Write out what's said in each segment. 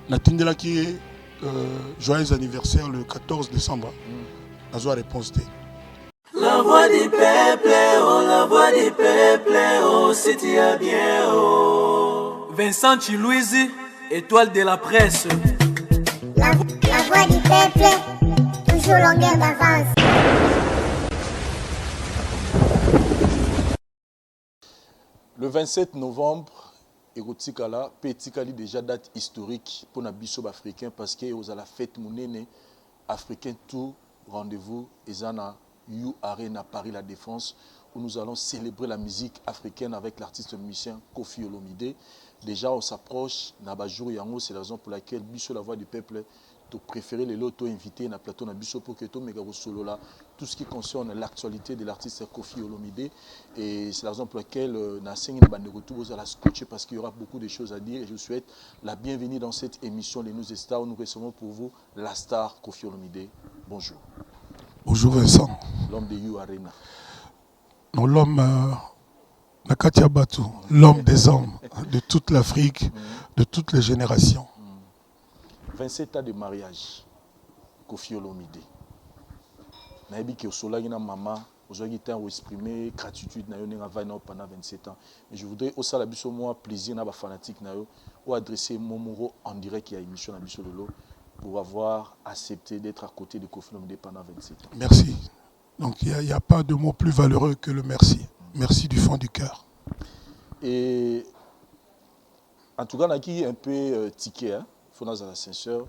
Natindela qui est joyeux anniversaire le 14 décembre. Nazo réponse T. La voix du peuple, oh, la voix du peuple, oh, c'était bien, oh. Vincent Chilouizi, étoile de la presse. La voix du peuple, toujours longueur d'avance. Le 27 novembre, Erotikala, Petikali déjà date historique pour la biso africain parce que vous avez la fête monene africain tout rendez-vous Ezana You Arena Paris La Défense où nous allons célébrer la musique africaine avec l'artiste musicien Koffi Olomide. Déjà on s'approche Nabajour Yango, c'est la raison pour laquelle biso la voix du peuple tu préféré les lots invité na plateau na biso pour que tu méga solo là tout ce qui concerne l'actualité de l'artiste Koffi Olomide et c'est la raison pour laquelle na sengi na bandeko tout vous allez scotcher parce qu'il y aura beaucoup de choses à dire et je vous souhaite la bienvenue dans cette émission Les News Stars où nous recevons pour vous la star Koffi Olomide. Bonjour. Bonjour Vincent. L'homme de You Arena. Non, l'homme Nakatia Batu, l'homme des hommes de toute l'Afrique, de toutes les générations. 27 ans de mariage, Koffi Olomide. Naïbi qui est na maman, aujourd'hui temps exprimer gratitude na yo pendant 27 ans. Et je voudrais aussi la biso moi plaisir na ba fanatique na yo ou adresser Momoro en direct qui a émission na biso lolo pour avoir accepté d'être à côté de Koffi Olomide pendant 27 ans. Merci. Donc il n'y a pas de mot plus valeureux que le merci. Merci du fond du cœur. Et en tout cas, on a qui un peu tiqué, hein, Fonas à l'ascenseur,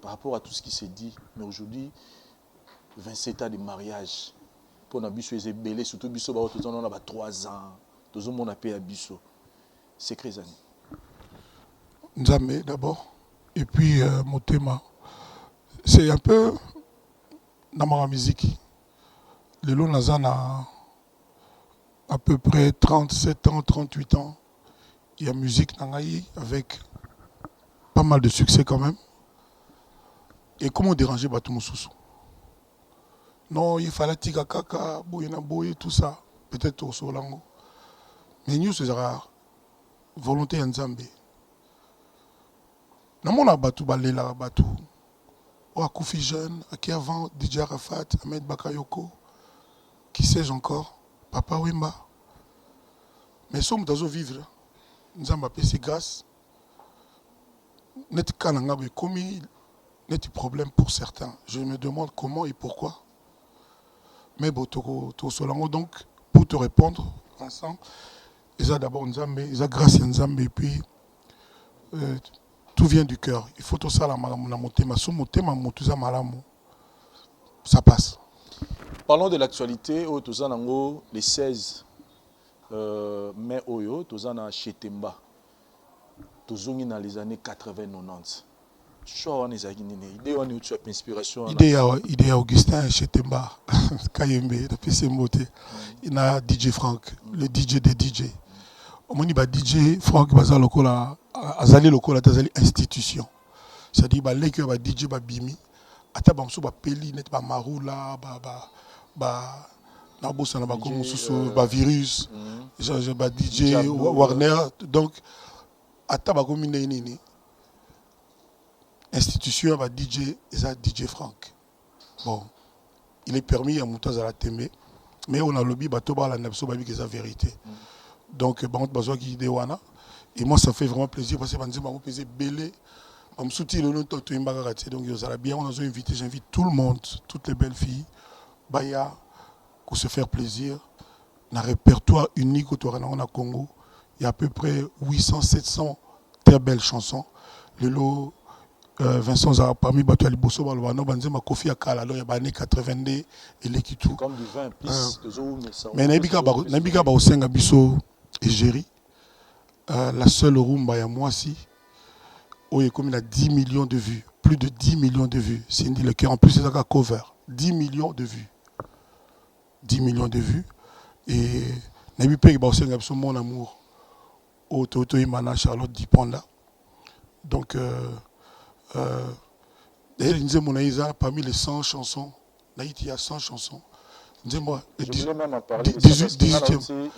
par rapport à tout ce qui s'est dit. Mais aujourd'hui, 27 ans de mariage, pour Nabiso, ils sont belés, surtout Biso, on a 3 ans, tout le monde a payé à Biso. C'est très années. Nzambe d'abord, et puis Motema. C'est un peu dans ma musique. Le long Nazana à peu près 37 ans, 38 ans. Il y a musique Nangaï avec pas mal de succès quand même. Et comment déranger Batou Moussoussou? Non, il fallait Tika Kaka, Boyena Boye, tout ça. Peut-être au Solango. Mais nous, c'est rare. Volonté en Zambie. Nous avons Batou Balela Batou. Ou à Koufi Jeune, à qui avant DJ Arafat, Ahmed Bakayoko. Qui sais-je encore? Papa Wemba. Mais sommes dans vivre. Nous avons appelé ces grâces. Net kananga commis net problème pour certains. Je me demande comment et pourquoi. Mais bon, donc pour te répondre, Vincent, ils ont d'abord Nzambe, ils ont grâce à Nzambe et puis tout vient du cœur. Il faut tout ça la motema, ça passe. Parlons de l'actualité. Les 16 mai Oyo, Tozana Chetemba. Tozongi dans les années 80-90. Choix on est idée on est inspiration. Idée Augustin Chetemba, Kayembe, depuis ses mots. Il y a DJ Frank, le DJ des DJ. On dit DJ Frank Baza lokola, Azali lokola, Azali institution. C'est-à-dire les que DJ Bimi, ata bamso ba peli net ba marula ba na bossa na ba comme ba virus, ba DJ Warner donc ata ba comme nini institution va DJ DJ Frank. Bon, il est permis à Moutaz à la témé, mais on a lobby bateau ba la napso ba que c'est la vérité. Donc bon besoin qui déwana et moi ça fait vraiment plaisir parce que banzema mo peser belé on me soutient le nom to imbaga donc yo sala bien on a invité, j'invite tout le monde, toutes les belles filles baya pour se faire plaisir. Un répertoire unique au Congo, il y a à peu près 800-700 très belles chansons. Le lot Vincent Zara parmi Bato Aliboso Balwano Banzema Kofi Akala il y a années 82 et l'équitou. Comme du vin plus mais Nabika ba Osenga Biso et Géry la seule rumba ya moi si où comme il a 10 millions de vues, plus de 10 millions de vues. Cindy Le Cœur en plus c'est un cover, 10 millions de vues. 10 millions de vues et Nabika ba Osenga Biso mon amour au Toto Imana Charlotte Diponda. Donc parmi les 100 chansons, il y a 100 chansons. Dis-moi, je voulais même en parler. 18e.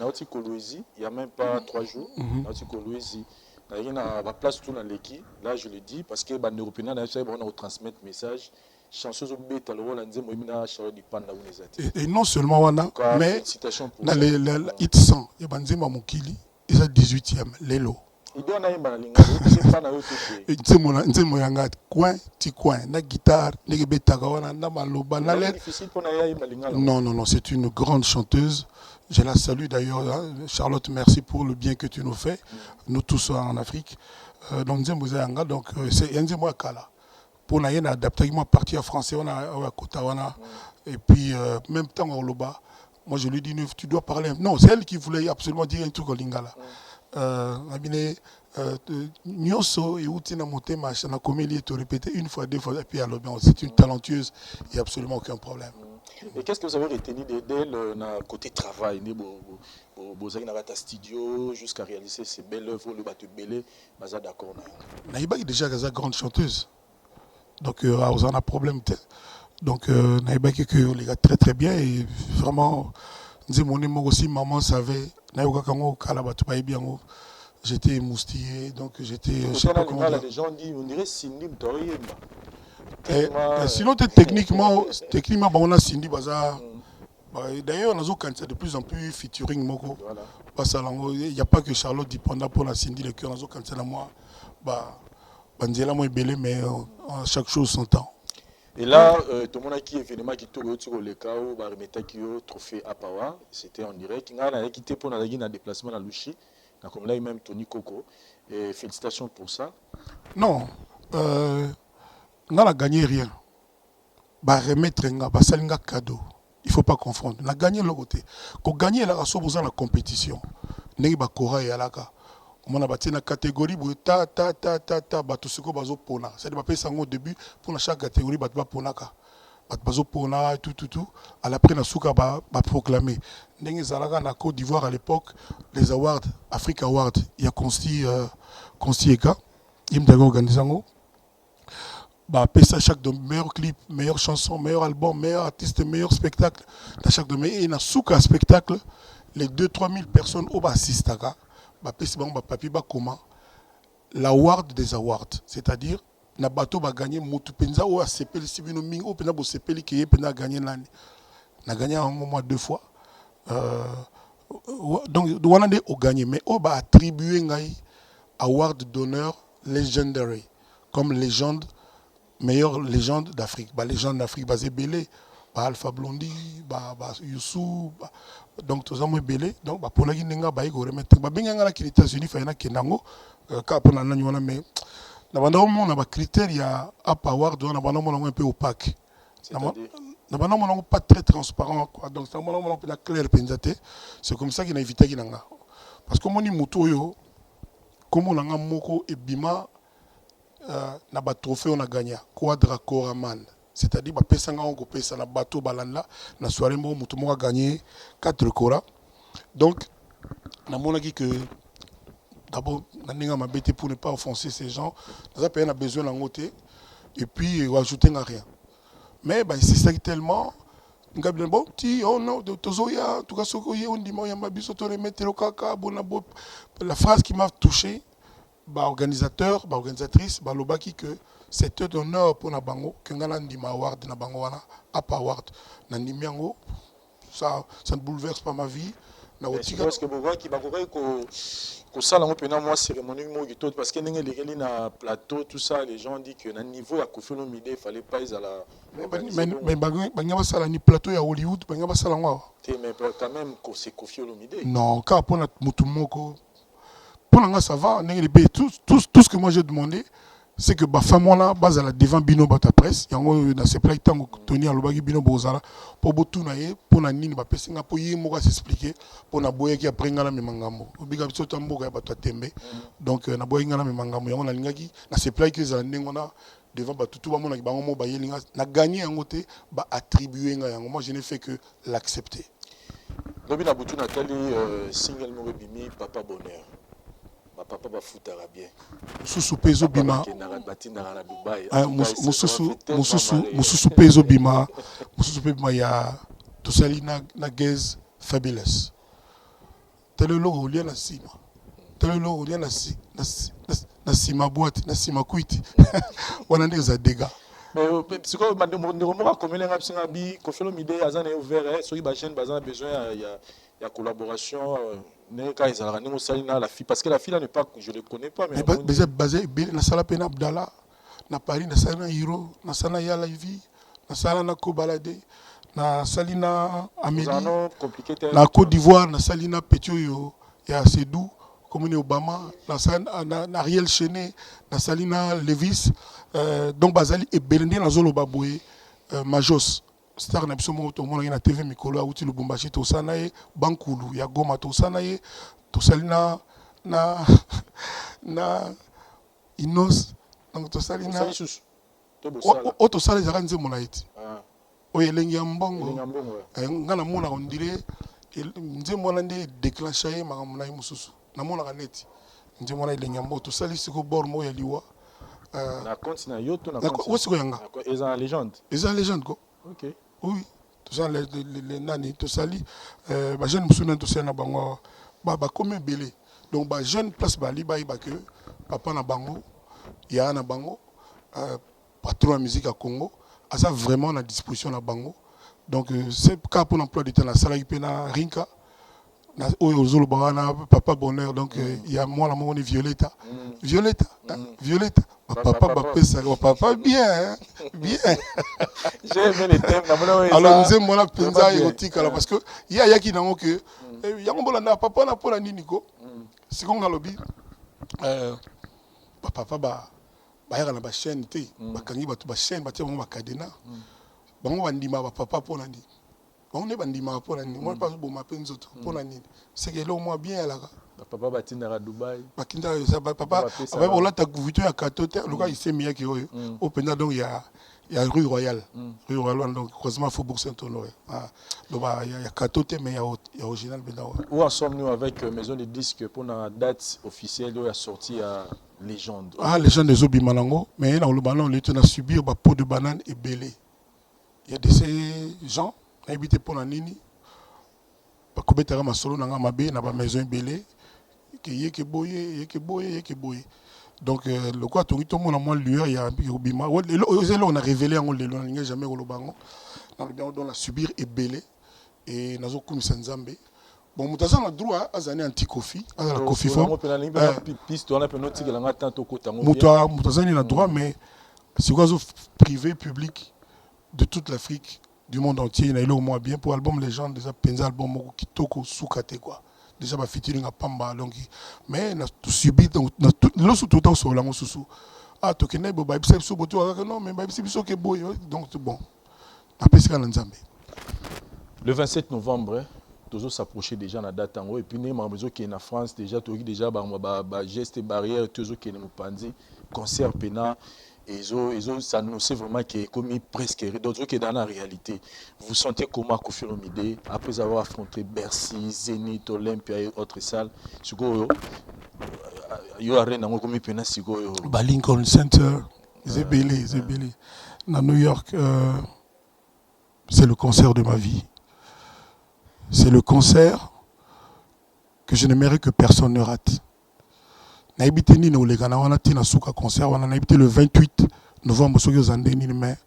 Il n'y a même pas 3 jours. Il y a une place tout dans l'équipe. Là, je le dis parce que les Européens ont transmettre message. Chanceuse au bête, alors on a dit Charlotte du Panda. Et non seulement Wana, mais dans les hits 100, il y a Banzema Mokili, ils sont 18e, Lelo. Il doit y avoir un coin, petit coin, na guitare, na gebetaga wana, na maloba, na l'air. Non, non, non, c'est une grande chanteuse. Je la salue d'ailleurs, hein. Charlotte, merci pour le bien que tu nous fais, nous tous en Afrique. Donc, c'est un moi Kala. Pour nous adapter, moi parti en français, on a Kotawana. Et puis, même temps au Loba, moi je lui dis, tu dois parler. Non, c'est elle qui voulait absolument dire un truc au Lingala. Nyoso et Outina Motema, na comédie te répéter une fois, deux fois, et puis alors c'est une talentueuse, il n'y a absolument aucun problème. Et qu'est-ce que vous avez retenu d'elle côté travail, vous avez un studio jusqu'à réaliser ces belles œuvres, le bateau belé, vous êtes d'accord? Naïba est déjà une grande chanteuse, donc vous avez un problème. Donc Naïba qui les gars très très bien et vraiment, mon aussi maman savait, j'étais moustillé, donc j'étais. Je sais pas comment dire. Les gens disent, on dirait Cindy Mtoriemba. Sinon, techniquement, on a Cindy Baza. D'ailleurs, on a de plus en plus featuring. Il n'y a pas que Charlotte Dipanda pour la Cindy, le cœur, on a moi. Banzela moi belé, mais chaque chose son temps. Et là, tout le monde qui est événement qui tourne sur le cas où on remettait le trophée à Pawa, c'était en direct. On a quitté pour un déplacement à Luchi. Comme là, même Tony Coco. Et félicitations pour ça. Non, on n'a gagné rien. Bah, remettre un cadeau. Il ne faut pas confondre. On a gagné le côté. Quand on gagne, on a besoin de la compétition. On a Kora et Alaka. On a une catégorie où ta, tout ce qu'on a besoin. C'est-à-dire au début, pour chaque catégorie, on a besoin de tout. À l'après, on a proclamé. En Côte d'Ivoire à l'époque, les awards, Africa Awards, il y a Consti Eka, il y a organisé chaque de meilleur clip, meilleure chanson, meilleur album, meilleur artiste, meilleur spectacle. Dans chaque de et dans souka spectacle, les 2-3 000 personnes au assistent à l'award des awards, c'est-à-dire na bateau va gagner mutu penza ou a sepeli sibino ming ou penza bo sepeli qui est penza gagner l'année. Na gagné en moins 2 fois. Donc on a gagné, mais on va attribuer un award d'honneur legendary comme légende, meilleure légende d'Afrique. Légende d'Afrique basée Belé, Alpha Blondy, Youssou, donc tout ça moi Belé. Donc pour la Guinée, bah il faut remettre. Bien nga qui les États-Unis fait na kenango, car pour la nanyona mais na on a critères il y a award, on a un peu opaque. On pas très transparent quoi. Donc ça on peut clair pensate. C'est comme ça qu'il a évité kinanga. Parce que mon mutoyo comme on a moko et bima na ba trophée on a gagné quadra coraman. C'est-à-dire que pesa on ko pesa na bateau balanda na soirée mo muto mo a gagné 4 cora. Donc na monaki que d'abord naninga mabete pour ne pas offenser ces gens, ça peut a besoin en côté et puis ajouter rien. Mais c'est ça tellement bon oh non de tozoya tout cas sokoye on dit moi ya mabiso to remettre kaka bonabo la phrase qui m'a touché organisateur organisatrice lobaki que c'est un honneur pour na bango que ngana ndima award na bango wana apa award na ndimiango ça ne bouleverse pas ma vie na otika parce que boka ki bakoka ko sala ngo pena moi cérémonie mo gito parce que ndenge lekeli na plateau tout ça les gens disent que na niveau ya Koffi Olomide il fallait pas ils ala mais banga basala ni plateau ya Hollywood banga basala ngo mais quand même c'est Koffi Olomide non car pour na mutu moko pour nga ça va tout ce que moi j'ai demandé c'est que femme là base à la devant bino bata presse yango na se plaît tant Tony alobaki bino bozala pour botuna ye pour na nini ba pesinga pour ye moko s'expliquer pour na boye qui après ngala memangambo obiga biso tamboka bato tembe donc na boye ngala memangambo yango na lingaki na se plaît que za ndengona devant ba tout ba mona bango mo ba yelinga na gagner yango te ba attribuer nga yango moi je n'ai fait que l'accepter. Lobi na butu Nathalie single mo bimi papa bonheur. Papa va foutre bien. Mususu pezo bima. Mususu pezo bima. Mususu pezo bima ya tosali na gaze fabulous. Tele logo lien na sima. Tele logo lien na na sima boîte na sima kuiti wana nde za dégâts. Mais c'est quoi on combien de bi Koffi Olomide azana ouvert ceux qui ba jeune bazana besoin il y a collaboration ne ka ezala ni mosalina la fille parce que la fille là n'est pas je le connais pas mais basé na sala pena Abdallah na Paris na sala Hiro na sala ya la vie na sala na Kobalade na salina Amélie na Côte d'Ivoire na salina Petioyo ya Sedou commune Obama na Ariel Chené na salina Levis donc bazali et belende na zolo baboye Majos star na biso mo to mona na TV mikolo auti Lubumbashi to sanaye Bankulu ya Goma to sanaye to salina na Inos donc to salina o to sala zaka nze mona eti oyo elengi ya mbongo nga na mona on dirait nze mona nde déclenché ye makambo na ye mosusu na mona neti nze mona elengi ya mbongo to sali siko bord mo ya liwa na compte na yo to na compte wo siko yanga eza légende ko OK oui to sali les nani to sali ba jeune musuna to sali na bango ba comme belé donc ba jeune place ba liba ba que papa na bango ya na bango patron de musique à Congo à ça vraiment la disposition na bango donc c'est cas pour l'emploi du temps la salle pena rinka na ozolo bana papa bonheur donc il y a moi la mon Violetta papa bien bien j'ai aimé les thèmes alors nous aimons la penza érotique alors parce que il y a qui dans que il y a un bon papa na pour la niniko c'est qu'on a lobby papa ba bayaka na ba chaîne te bakangi bato ba chaîne batia bango ba cadena bango bandima ba papa pona ndi bango ne bandima pona ndi moi pas bon ma penzo to pona ndi c'est que là moi bien là papa batinda ka Dubaï bakinda ça papa aba bola ta vito ya katote luka isemi yake oyo au penda donc il y a rue Royale donc croisement Faubourg Saint-Honoré donc il y a katote mais il y a original benda où en sommes-nous avec maison de disques pour la date officielle où a sorti à Légende Légende des Obimanango mais dans le ballon on était à subir ba peau de banane et belé il y a de ces gens habités pour la nini ba kobetara masolo nanga mabe na ba maison belé que boye donc le quoi tout le monde a moins lueur il y a Obima on a révélé en le n'a jamais au bango on a subir et belé et nazo kumisa nzambe bon mutaza na droit azani anti Koffi la Koffi fond piste on a pe notique la ngata to kota mutaza ni na droit mais c'est quoi privé public de toute l'Afrique du monde entier il a au moins bien pour album légende déjà penza album kitoko sukate quoi déjà ba featuring à Pamba donc mais na tout subi donc lo tout temps sur la mosusu to kene bo ba bise so boto non mais ba bise so ke boy donc c'est bon après c'est quand nzambe le 27 novembre toujours s'approcher déjà na date en haut et puis né mamezo qui est en France déjà to déjà ba geste barrière toujours qui est nous pandi concert pena et ils ont ça nous c'est vraiment qui est comme presque d'autres qui est dans la réalité vous sentez comment Koffi Olomide après avoir affronté Bercy Zénith Olympia et autres salles siko yo arena ngo comme pena siko ba Lincoln Center Zebele na New York c'est le concert de ma vie c'est le concert que je n'aimerais que personne ne rate. Na habité ni no legana wana tina suka concert wana na habité le 28 novembre soki ozandeni mais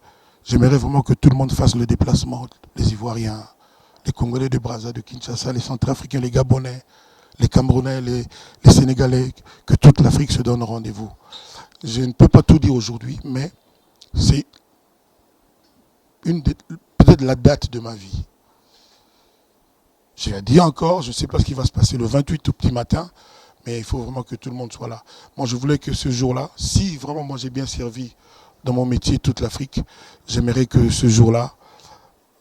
j'aimerais vraiment que tout le monde fasse le déplacement, les Ivoiriens, les Congolais de Brazza, de Kinshasa, les Centrafricains, les Gabonais, les Camerounais, les Sénégalais, que toute l'Afrique se donne rendez-vous. Je ne peux pas tout dire aujourd'hui, mais c'est peut-être la date de ma vie. J'ai dit encore, je ne sais pas ce qui va se passer le 28 au petit matin, mais il faut vraiment que tout le monde soit là. Moi, je voulais que ce jour-là, si vraiment moi j'ai bien servi dans mon métier toute l'Afrique, j'aimerais que ce jour-là,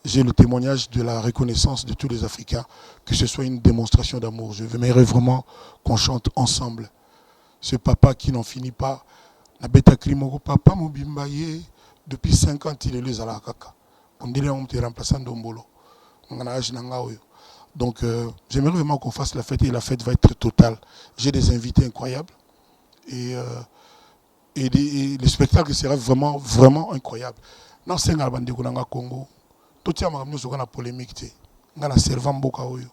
j'ai le témoignage de la reconnaissance de tous les Africains, que ce soit une démonstration d'amour. Je j'aimerais vraiment qu'on chante ensemble. Ce papa qui n'en finit pas, la bêta Krimoro, papa Mobimbaye, depuis 5 ans, il est le Zalakaka. On dirait qu'on est remplaçant d'Ombolo. Donc, j'aimerais vraiment qu'on fasse la fête et la fête va être totale. J'ai des invités incroyables et le spectacle sera vraiment, vraiment incroyable. Dans ce Congo, tout le monde a une polémique. On a servant Boka Oyo.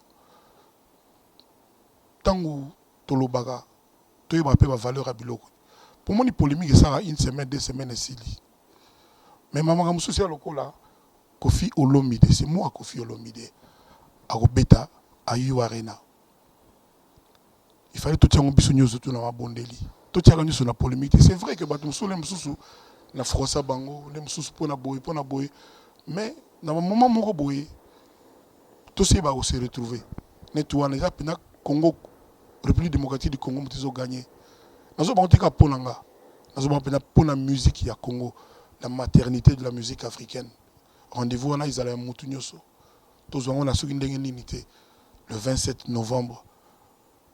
Tant que tu as une valeur à Biloko. Pour moi, une polémique, ça a une semaine, 2 semaines, et sili. Mais maman, je suis là, Kofi Olomide, c'est moi Kofi Olomide. À Robeta, à Arena. Il fallait tout tirer un bisou surtout dans ma bondeli. Tout tirer sur la polémique. C'est vrai que Batum Soulem Soussou, na Frossa Bango, les Moussous pour na boy. Mais dans un moment, mon boy, tout ça va se retrouver. Netouane, il y a Congo, République démocratique du Congo, ils ont gagné. Nous avons dit pour la musique il y a Congo, la maternité de la musique africaine. Rendez-vous à Israël Moutounyoso. Tous avons la seconde unité le 27 novembre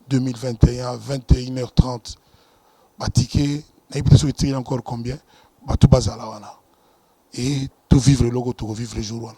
2021, 21h30. Batiké, n'a encore combien? Tout bazala. Et tout vivre le logo, tout revivre les jours.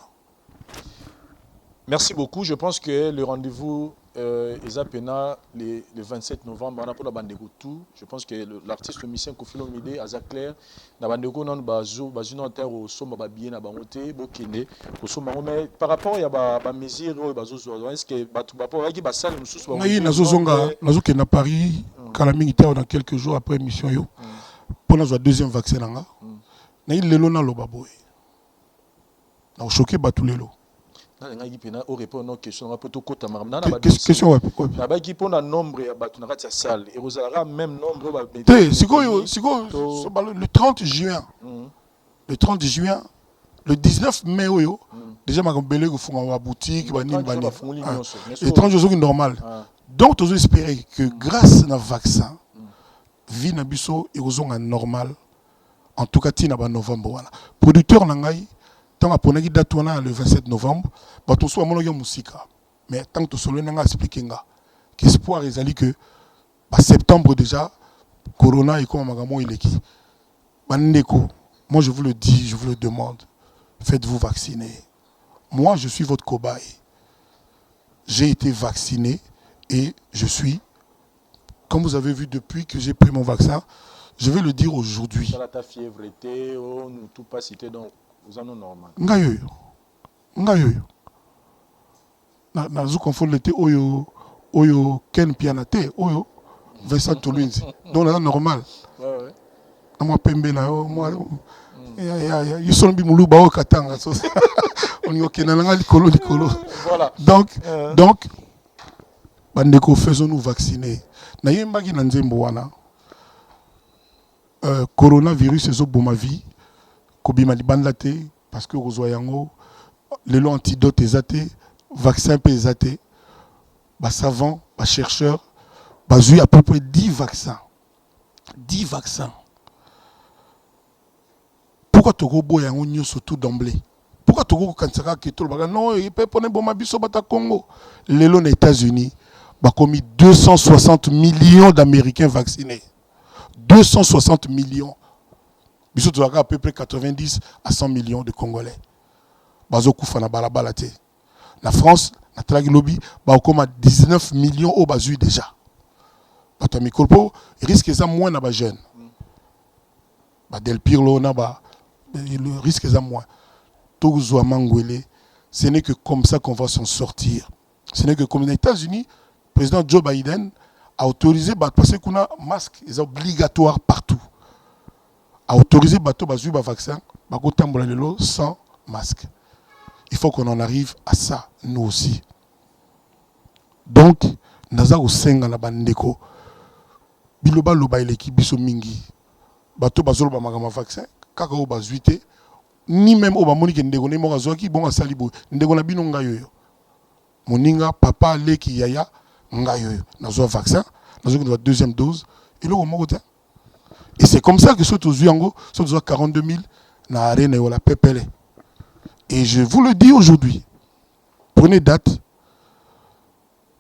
Merci beaucoup. Je pense que le rendez-vous Ezapena le 27 novembre, on a pour la bande tout. Je pense que l'artiste musicien Kofi Olomide a clair. La bande non bazo terre au sommet bien à bamoté bokene au sommet. Mais par rapport à ba mesure bazo est-ce que batu ba pour qui ba salle nous sous. Oui, nazo zonga nazo ke na Paris kala militaire dans quelques jours après mission yo. Pour nazo deuxième vaccin nga. Na il lelo na loba boy. Na choqué batu lelo. Question nombre même nombre le 30 juin le 30 juin le 19 mai déjà ma belé ko funga boutique le 30 jours normal donc tu espérer que grâce à vaccin vie na biso et normal en tout cas tina ba novembre voilà producteur na ngai tant que date le 27 novembre, bato soit monoyo musika. Mais tant que solo n'a expliqué qu'espoir est que septembre déjà corona et comme magamo il est qui. Bandeko, moi je vous le dis, je vous le demande, faites-vous vacciner. Moi je suis votre cobaye. J'ai été vacciné et je suis, comme vous avez vu depuis que j'ai pris mon vaccin, je vais le dire aujourd'hui. Ça la fièvre était, nous tout pas cité donc. Vous en avez normal. Ngayoyo. Na zu confondre l'été oyo ken pianate oyo Vincent Toulouse. Donc là normal. Ouais. Moi pembe na moi ya yisombi muluba o katanga so. On y okena nga likolo. Voilà. Donc bandeko faisons-nous vacciner. Na yembaki na nzembo wana. Coronavirus ezo boma vie. Kobima libandate parce que rozoyango les lots antidotes ezate vaccin pe ezate ba savants ba chercheurs bazui à peu près 10 vaccins pourquoi togo boyango nyoso tout d'emblée pourquoi togo kansaka que tout le baga non il peut prendre boma biso bata Congo les lots aux États-Unis ba commis 260 millions d'Américains vaccinés 260 millions. Il y a à peu près 90 à 100 millions de Congolais. La France, la lobby, a 19 millions au basu déjà. Il risque de moins de jeunes. Del Pirlo, le risque est moins. Ce n'est que comme ça qu'on va s'en sortir. Ce n'est que comme les États-Unis, le président Joe Biden a autorisé parce qu'on a un masque obligatoire partout. A autorisé bateau bazu ba vaccin bako tambola lelo sans masque. Il faut qu'on en arrive à ça nous aussi. Donc naza ko senga na bandeko biloba loba eleki biso mingi bateau bazolo ba magama vaccin kaka o bazuite ni même o ba monike ndeko ne mo kazoki bon asali bo ndeko na bino ngayoyo moninga papa leki yaya ngayoyo nazo vaccin nazo ko deuxième dose et le moko ta. Et c'est comme ça que ceux tous 42 000 na arène ou la PPL. Et je vous le dis aujourd'hui, prenez date.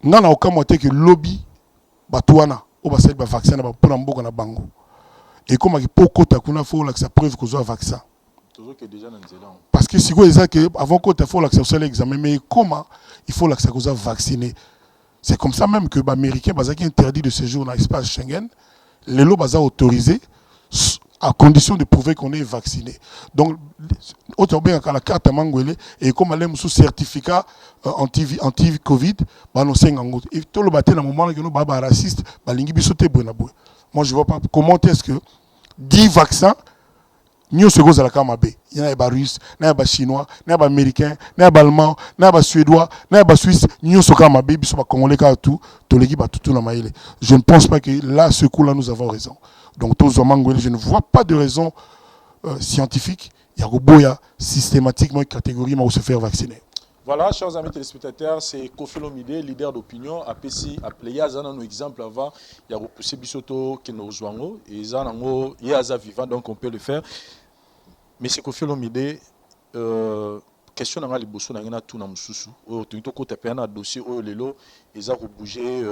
N'a aucun moyen que lobby batouana au basel ba vaccin pour n'amboka na bango. Et comme il faut que tu faut la preuve que un vaccin. Parce que si vous que avant que tu faut l'accès au examen mais comment il faut l'accès aux vacciné. C'est comme ça même que les Américains qui interdit de séjour dans l'espace Schengen. Les lots sont autorisés à condition de prouver qu'on est vacciné. Donc, autant bien qu'à la carte à Mangouele, et comme elle est sous certificat anti-Covid, et tout le matin, dans le moment où nous sommes racistes, moi je ne vois pas comment est-ce que 10 vaccins, nous sommes à la Kamabé. Il y a des Russes, il y a des Chinois, il y a des Américains, il y a des Allemands, il y a des Suédois, il y a des Suisses, nous sommes à Kamabé, nous sommes à Congolais, tout l'équipe a tout dans Maïle. Je ne pense pas que là, ce coup-là, nous avons raison. Donc, je ne vois pas de raison scientifique. Il y a Boya systématiquement une catégorie où se faire vacciner. Voilà, chers amis téléspectateurs, c'est Kofi Olomide, leader d'opinion. APC, appelé Yazan, un exemple avant. Il y a repoussé Bissoto qui nous rejoint. Et Zanango, Yaza vivant, donc on peut le faire. Mais c'est Kofi Olomide, question dans les bossons, dans tout dans Moussou. Au tout côté, il y a un dossier, au lelo, ils ont bougé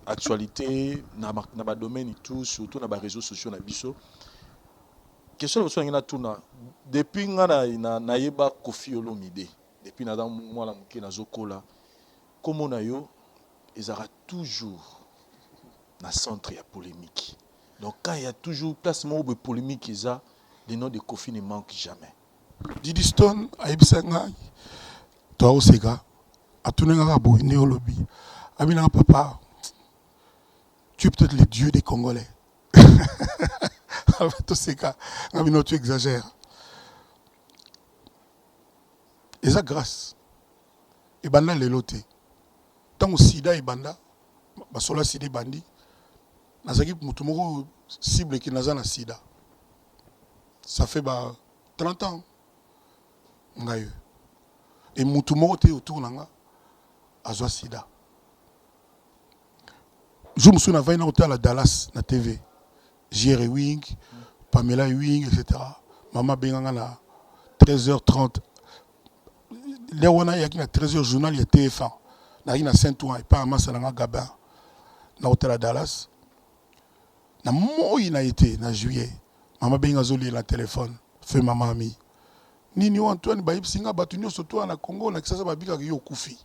actualité, dans le domaine et tout, surtout dans les réseaux sociaux, dans Bisso. Question dans le tout, depuis que je suis Kofi Olomide, depuis que je suis comment on a eu, ils aura toujours dans le centre de la polémique. Donc quand il y a toujours place de polémique, le nom de Kofi ne manque jamais. Didi Stone, Aïbsenga, toi aussi, Atunenga Boy, Néolobi, Amina Papa, tu es peut-être le dieu des Congolais. Tous ces cas, tu exagères. Et ça, grâce. Et banda les lotés. Tant que Sida et banda, basola Sida bandi, nazaki mutumoko cible qui n'a pas Sida. Ça fait 30 ans. Et mutumoko te autour nanga, azwa Sida. Je me souviens d'un hôtel à Dallas, na TV. Jerry Wing, Pamela Wing, etc. Maman Benganga na 13h30. Là où on a 13h journal, il y a TF1. Il y a Saint-Ouen, et pas à Massalanga Gabin. Dans l'hôtel à Dallas. Na moi, il a été, en juillet. Maman Benga Zoli, la téléphone. Fait maman ami. Nini Antoine, Baïb Singa, Batunio, surtout en Congo, on a que ça va bien au Koufi.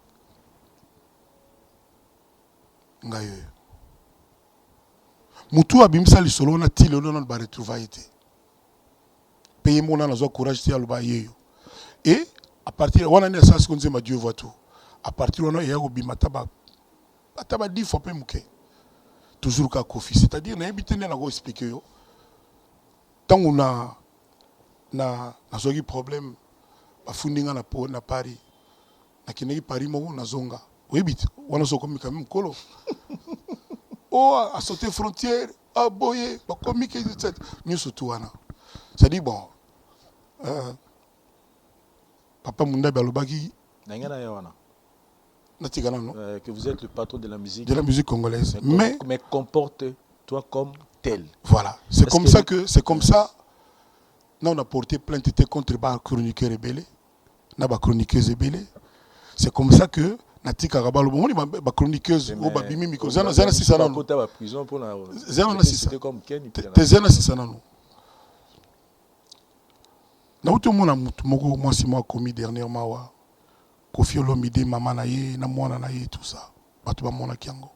Ngaye. Moutou abimsa li solo na tile on ba retrouvaille. Payer mon an a courage ti aluba yeyo. Et à partir on a ne sens qu'on ma Dieu voit tout. À partir on a yako bimata ba ataba 10 fois pe muke. Toujours ka Kofi, c'est-à-dire na habité na go expliquer yo. Tant on a na zogi problème ba fundinga na Paris. Na kineki Paris mo na zonga. Oui bit, on a so comme quand même kolo. Oh, à sauter frontière, à boyer, à comique, etc. Nous surtout, ça dit bon. Papa Munda Balobagi. Que vous êtes le patron de la musique. De la musique congolaise. Mais comporte-toi comme tel. Voilà. C'est comme ça que, c'est comme ça. Nous on a porté plainte contre les chroniqueurs rebelles, les chroniqueuses rebelles. C'est comme ça que natika kabalo bon ba chroniqueuse au ba bimi miko zana 600 ans kota ba prison pour la zana 600 comme Ken te zana 600 ans na uto mona moko moi si moi commis dernièrement wa Kofi Olomide mama na ye na mwana na ye tout ça bato ba mona kiango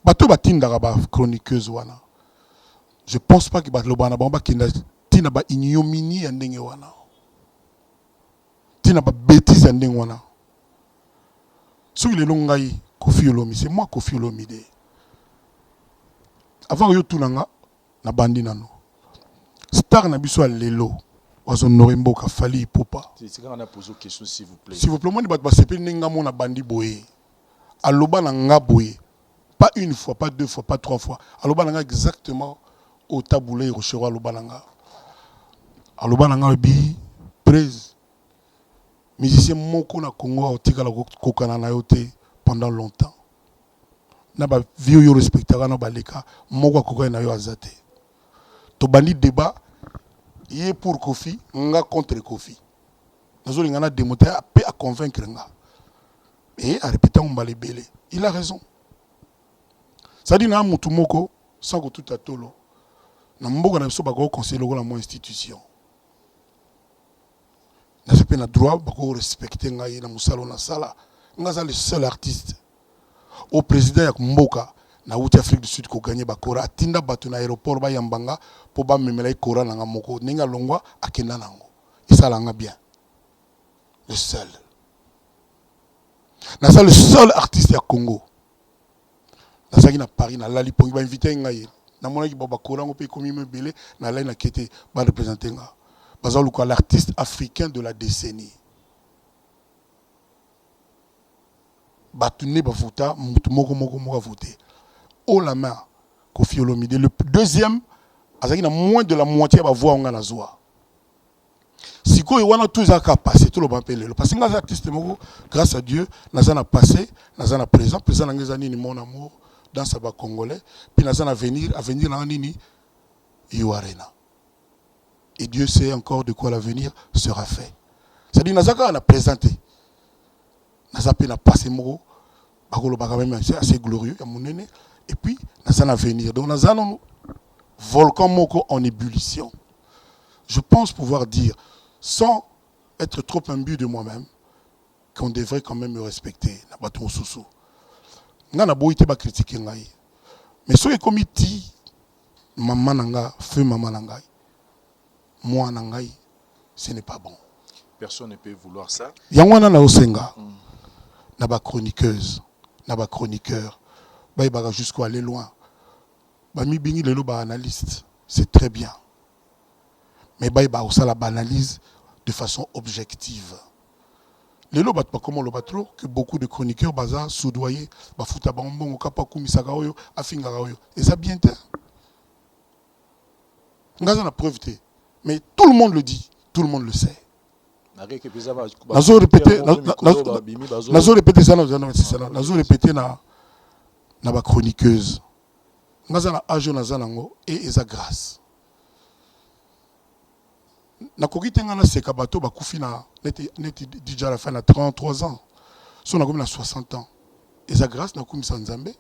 bato batinda ba chroniqueuse wana je pense pas que ba lobana ba kinda tina ba ignominie ya ndenge wana tina ba bêtise ya ndenge wana. Si il est long, Kofi Olomide, c'est moi Kofi Olomide. Avant que tout nanga na bandi nano. Star na biso lelo. Wazo Norembo ka fali popa. C'est quand on a posé une question s'il vous plaît. S'il vous plaît, moi ba sepe ninga mona bandi boye. Aloba nanga boye. Pas une fois, pas deux fois, pas trois fois. Aloba nanga exactement au taboulé rochero aloba nanga. Aloba nanga bi prise. Musicien moko na Congo otika la kokana na yote pendant longtemps. Na ba vieux yo respectera na ba leka moko kokana na yo azate. To bandi débat yé pour Kofi, nga contre Kofi. Nazo linga na démonter à convaincre nga. Et à répéter on balé belé. Il a raison. Ça dit na mutu moko sans que tout à tolo. Na mboka na so ba ko conseiller la mo institution. Je n'ai pas droit de respecter la sala. Je suis le seul artiste. Au président de Mboka, na Afrique du Sud, qui a gagné Bakora, Tinda Batu na aéroport ba Yambanga, pour ba memela Kora na Moko, Ninga Longwa, Akenda Nango. Et ça l'a bien. Le seul. Je suis le seul artiste à Congo. Je suis à Paris, na Lali, pour inviter Ngaye. Na mona ki baba korango pe komi me belé na la na kete ba représenter nga. Bazalo quoi l'artiste africain de la décennie. Batune bafuta mutu moko voté. Oh la main Koffi Olomide le deuxième azaki na moins de la moitié ba voix nga na zoa. Siko wana tout ça passé tout le ban pelelo parce que nga artiste moko grâce à Dieu nazana passé nazana présent na ngezani ni mon amour dans sa ba congolais puis nazana avenir na nini Yoarena. Et Dieu sait encore de quoi l'avenir sera fait. C'est-à-dire nazaka na présenté nazape na passé moko bakolo baka même c'est assez glorieux ya monene et puis nazana avenir donc nazana volcan moko en ébullition. Je pense pouvoir dire sans être trop imbu de moi-même qu'on devrait quand même me respecter na bato soso. Nga na boite ba critiquer ngai. Mais so ekomi ti maman nanga, feu maman nanga. Moi nanga, ce n'est pas bon. Personne ne peut vouloir ça. Yangwana na osenga. Na ba chroniqueuse, na ba chroniqueur. Ba ibaga jusqu'à aller loin. Ba mi bingi lelo ba analyste, c'est très bien. Mais ba iba osala ba analyse de façon objective. Les lobat pas comment le batro que beaucoup de chroniqueurs baza soudoyer ba futa bambongo kapa kumisaka oyo afinga oyo et ça bien te ngaza na preuve te mais tout le monde le dit, tout le monde le sait. Nazo répéter na ba chroniqueuse ngaza na ajo naza nango et eza grâce. Na kokite ngana seka bato bakufi na neti déjà à la fin na 33 ans. So na komi na 60 ans. Eza grâce na komisa nzambe.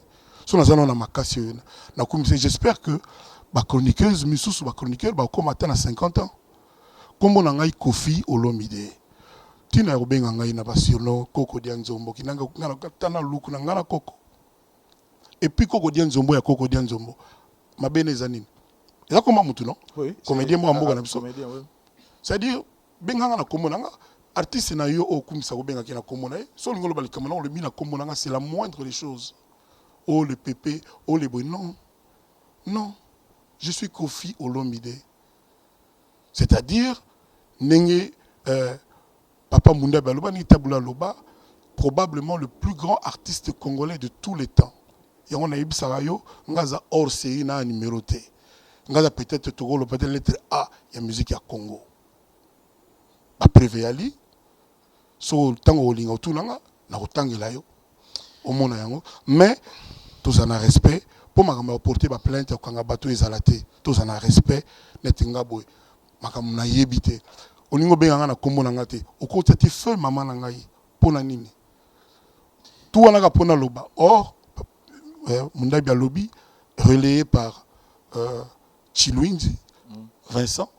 So na zana na makasi na komisa j'espère que ba chroniqueuse misusu ba chroniqueur ba koma ta na 50 ans. Kombo na ngai Koffi Olomide. Tina robenga ngai na basirno Koko dia Nzombo kinanga ngana tana luku na ngana Koko. Et puis Koko dia Nzombo ya Koko dia Nzombo. Mabene zanini. Eza koma mutu non? Oui. Comédien mo amboka na biso. Comédien oui. C'est-à-dire, benganga na komonanga, artiste na yo o kumisa ko benga na komona, so ngolo bali kamana le mina komonanga c'est la moindre des choses. Oh le pépé, oh les boy non. Non. Je suis Koffi Olomide. C'est-à-dire nenge Papa Munda Baloba ni Tabula Loba, probablement le plus grand artiste congolais de tous les temps. Et on a ibisara yo ngaza hors série na numéroté. Ngaza peut-être Togo le peut-être lettre A, il y a musique à Congo. Après Véali, so tango olinga otunanga na otangela yo omona yango mais tous en respect pour makamba porter ba plainte okanga bato ezalate tous en respect netinga boy makamba na yebite oningo benga na kombo na ngate okota ti feu maman na ngai pona nini tout wana ka pona loba or munda bia lobby relayé par Chiluinzi Vincent